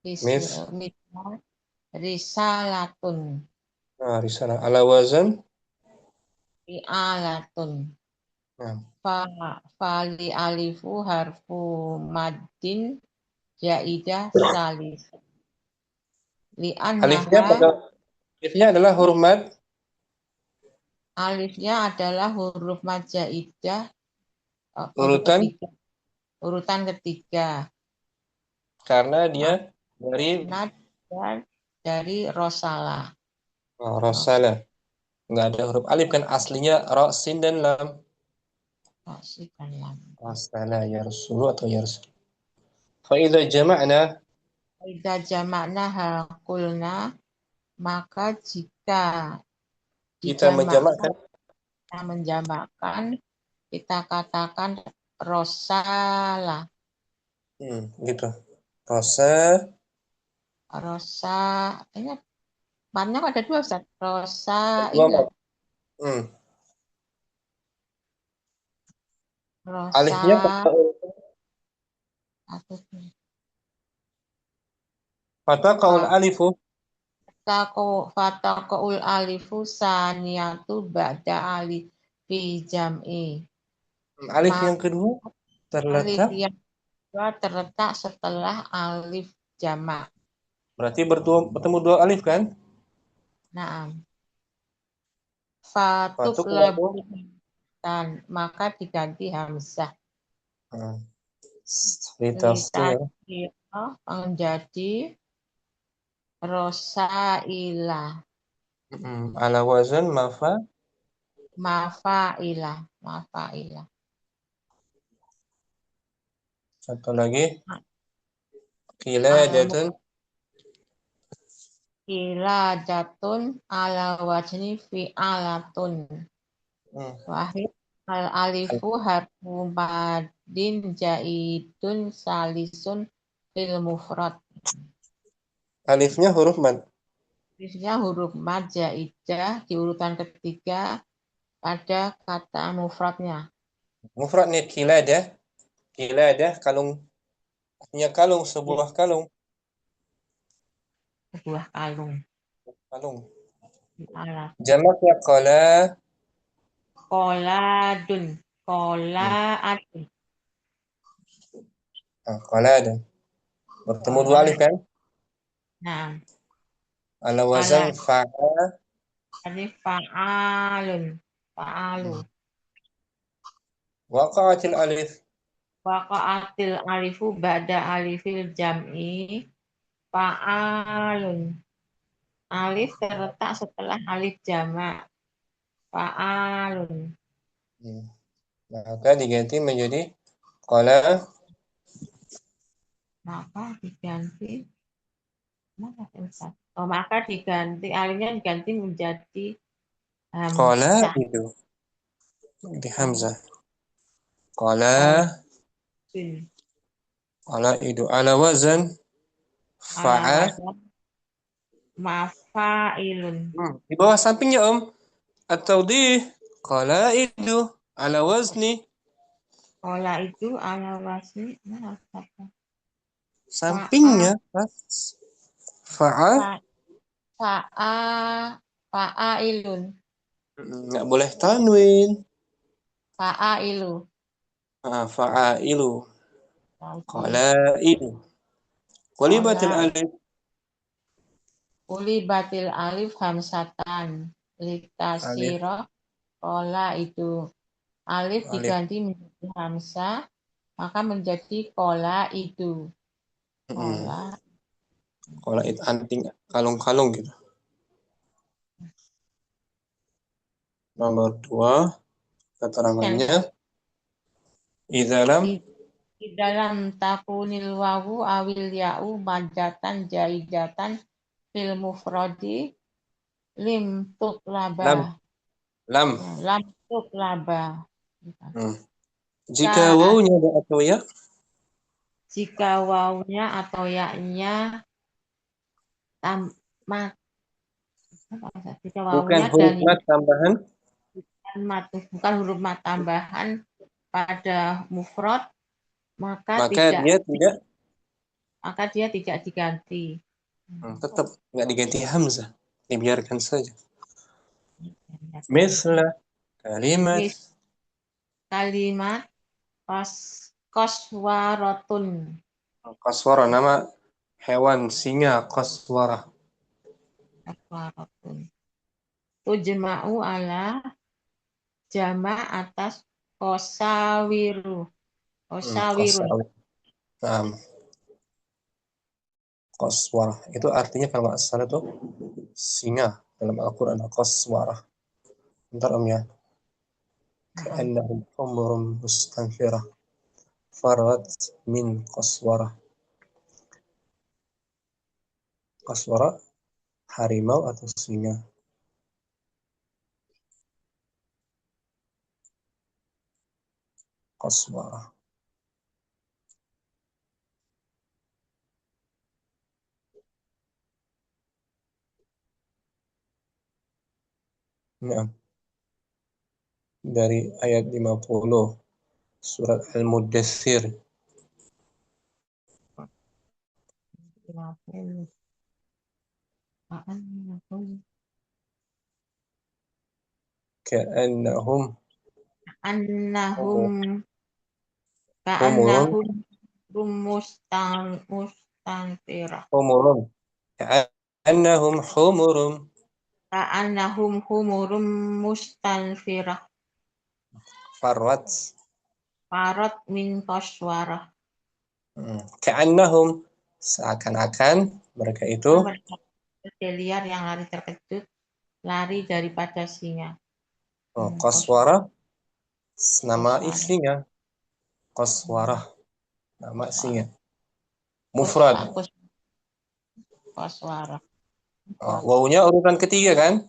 Misal risalatun. Risalah ala wazan fi'alatun. Fali alifu harfu maddin jaidah salif. Alifnya adalah huruf mad. Alifnya adalah huruf mad jaidah urutan ketiga. Karena dia dari rosalah. Rosalah. Enggak ada huruf alif kan aslinya rosin dan lam. Rosin dan lam. Rosalah yarsulu atau yarsul. Fa idza jama'na hakulna maka jika Kita menjamakkan. Kita menjamakkan, kita katakan rosala. Gitu. Rosa. Ini matnya ada dua, Ustaz. Rosa Dua ilah. Alifnya fataqaul alifu. Fataqaul alifu saniyatu ba'da alif fi jam'i. Alif yang kedua terletak. Alif yang kedua terletak setelah alif jamak. Berarti bertemu dua alif kan? Naam. Fatuqlabu dan maka diganti hamzah. Litafsir menjadi rosailah. Ala wazan Mafailah. Satu lagi. Kiladatun ala wajni fi'alatun. Wahid al-alifu harfu madin jaidun salisun lil mufrad. Alifnya huruf mad. Alifnya huruf mad jaidah di urutan ketiga pada kata mufradnya. Mufradnya kiladah kalung. Artinya kalung, sebuah kalung. Jamaknya Qoladun. Qoladun. Bertemu dua alif kan? Nah. Ala wazan fa'alun. Waqa'atil alif. Waqa'atil alifu ba'da alifil jam'i fa'alun. Alif terletak setelah alif jamak. Fa'alun. Maka diganti menjadi qala. Maka diganti alifnya diganti menjadi Qala itu di hamzah. Qala itu ala wazan mafa'ilun. Di bawah sampingnya atau di qala itu ala wazni. Qala itu ala wazni sampingnya fa'ailun. Nggak boleh tanwin. Fa'ailu. Fa'ailu. Qalailu. Qulibatil alif hamsatan litasiro qala itu. Alif diganti menjadi hamzah maka menjadi qala itu. Qala itu anting kalung-kalung gitu. Nomor 2 keterangannya di dalam takunil wawu awil ya'u madatan jaidatan fil mufradi lim tuqlaba. Lam tuqlaba. Jika wawunya ada atau ya? Jika wawunya atau ya-nya tamat. Bukan huruf mat tambahan. Bukan huruf mat tambahan pada mufrad, maka dia tidak diganti. Tetap nggak diganti hamzah, dibiarkan saja. Misla kalimat qaswaratun. Qaswara nama hewan singa qaswara. Tujma'u ala jama atas qasawirun. Qaswara itu artinya kalau nggak salah tuh singa dalam Al-Quran. Qaswara. Bentar ya. Ka'annahum humurun mustanfirah farat min qaswara. Qaswara harimau atau singa. Qaswarah. Nah, dari ayat 50 surat Al-Muddathir. 50. Ka'annahum Annahum humurun mustanfirah. humurun. Ka'annahum humurun Ka'annahum humurum mustanfirah. farwat. Farot min koswarah. Ka'annahum seakan-akan mereka itu Mereka liar yang lari terkejut, lari daripada singa. Qaswarah nama Qaswarah. istrinya. Qaswarah nama singa. Mufrad. Qaswarah. Wawunya urutan ketiga kan?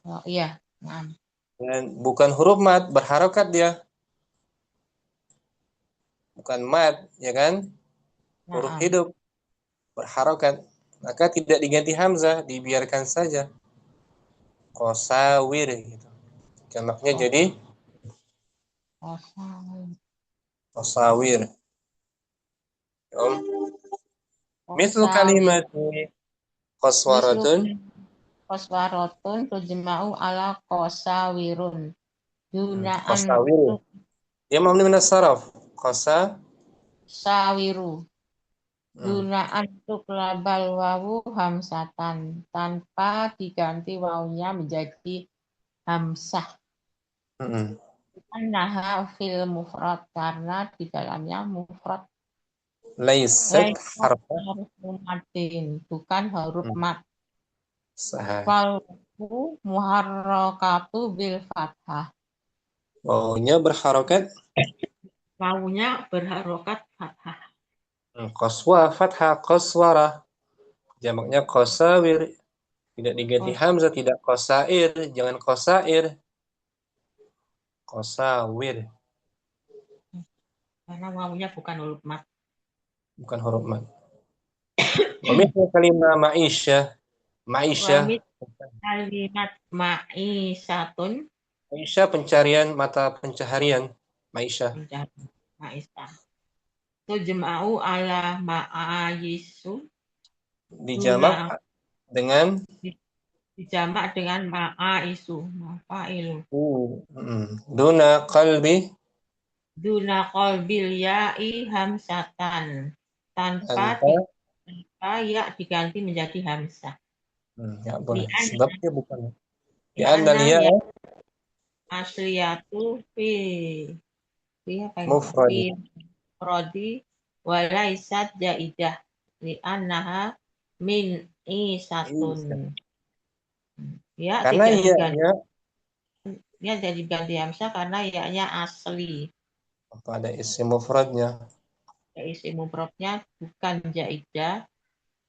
Oh, iya. Dan bukan huruf mat, berharokat dia. Bukan mat, ya kan? Huruf hidup berharokat. Maka tidak diganti hamzah, dibiarkan saja. Qasawir gitu. Jamaknya jadi qasawir. Mislu kalimat qaswaratun. Qaswaratun tujma'u ala qasawirun. Dunaan Qasawir. Dia mamnu min as-saraf. sawiru. Dunaan tuklabal wawu hamsatan. Tanpa diganti wawunya menjadi hamsah. Naha fil mufrad karena di dalamnya mufrad. Laisat harfa Matin, bukan huruf mat. sahah. Falku muharrakatu bil fathah. Wawunya berharokat. Wawunya berharokat fathah. Qaswa fathah qaswarah. Jamaknya qasawir. Tidak diganti hamzah, tidak qasair, jangan qasair. Qasawir. Karena wawunya bukan huruf mat. Bukan huruf mat. Wa mithlu kalimah ma'isyah. Ma'isyah. Kalimat ma'isyatun. Ma'isyah pencarian mata pencaharian. Ma'isyah. Ma'isyah. Tujma'u ala ma'ayisu. Dijamak dengan ma'aisu. Mafa'ilu. Duna qalbi. Duna qalbil ya'i hamsatan. Tanpa ya diganti menjadi hamzah. Ya boleh. Sebabnya bukan. Di andal ya. Asliyatu fi mufradi walaisat jaidah li annaha min isatun. Ya, karena ya jadi ganti hamzah karena ya-nya asli. Apa ada isim mufradnya? Ya, isim mufradnya bukan jaidah.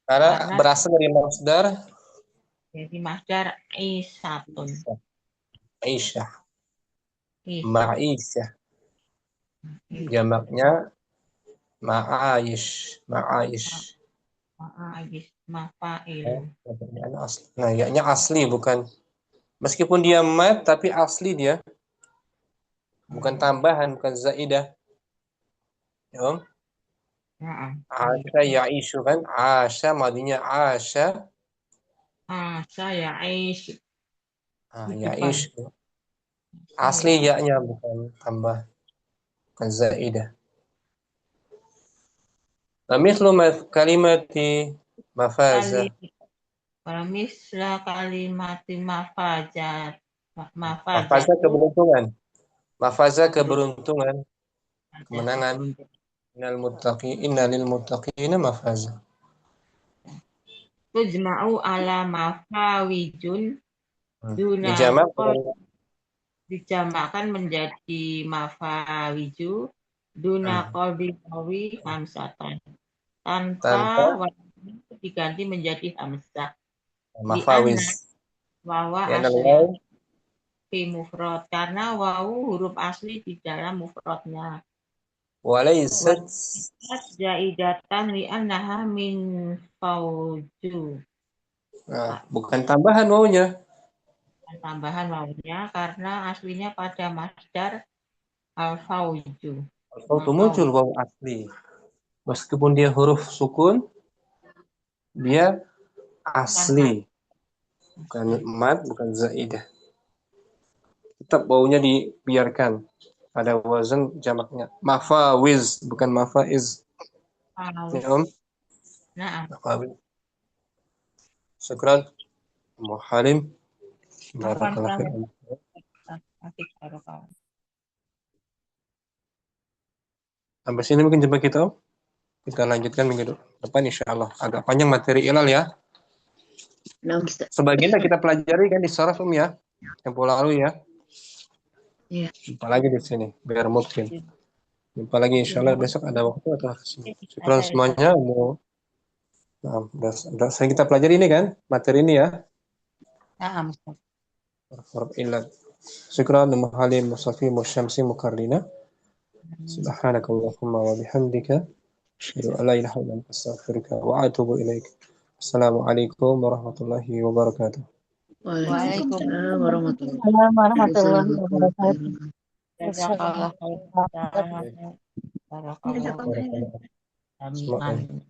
Karena berasal dari masdar. Jadi masdar isatun. Aisyah. Ma'isyah. Jamaknya ma'aish. Mafa'il. Nah, ya-nya asli bukan. Meskipun dia mat tapi asli dia. Bukan tambahan, bukan zaidah. Ya, Om? Asya ya'ishu kan? Asya madinya asya. Asya ya'ish. Ya'ish. Asli ya-nya bukan tambah. Bukan zaidah. Mithlu kalimati mafaza. Misla kalimati mafazat. Mafaza keberuntungan. Mafaza keberuntungan. Kemenangan. Innal lil muttaqina mafaza. Tujma'u ala mafawijun. Dijamakkan menjadi mafawiju. Duna qalbi qawi hamsatan. Tanpa diganti menjadi hamzah. Mafawiz. Wawa fi mufrad karena wawu huruf asli di dalam mufradnya. Walaysat. Zaidatan li'annaha min fauju. Nah, bukan tambahan wawunya. Tambahan wawunya karena aslinya pada masdar al-fauju. Al-fauju muncul wawu asli. Meskipun dia huruf sukun, dia asli. Bukan mat, bukan zaidah. Tetap wawunya dibiarkan. Pada wazan jamaknya. Mafawiz, bukan mafaiz. Ya, Om? Nah, Mafawiz. Syukran. Ummu Halim. Barakallahu fiikum. Sampai sini mungkin jumpa kita, Om. Kita lanjutkan minggu depan insyaallah. Agak panjang materi ilal ya. Nah, Ustaz. Sebagian kita pelajari kan di sharaf Om ya. Tempo lalu ya. Iya. Jumpa lagi di sini biar mungkin. Jumpa lagi insyaallah besok ada waktu atau kesini. Syukran semuanya. Nah, udah sering kita pelajari ini kan materi ini ya. Nah, Huruf ilal. Syukran Ummu Halim Musafi Musyamsi Mukarrina. Subhanakallahumma wa bihamdika asyhadu an la ilaha illa anta astaghfiruka wa atubu ilaik. Assalamualaikum warahmatullahi wabarakatuh. Waalaikumsalam warahmatullahi wabarakatuh. Jazakallah khairan. Amin.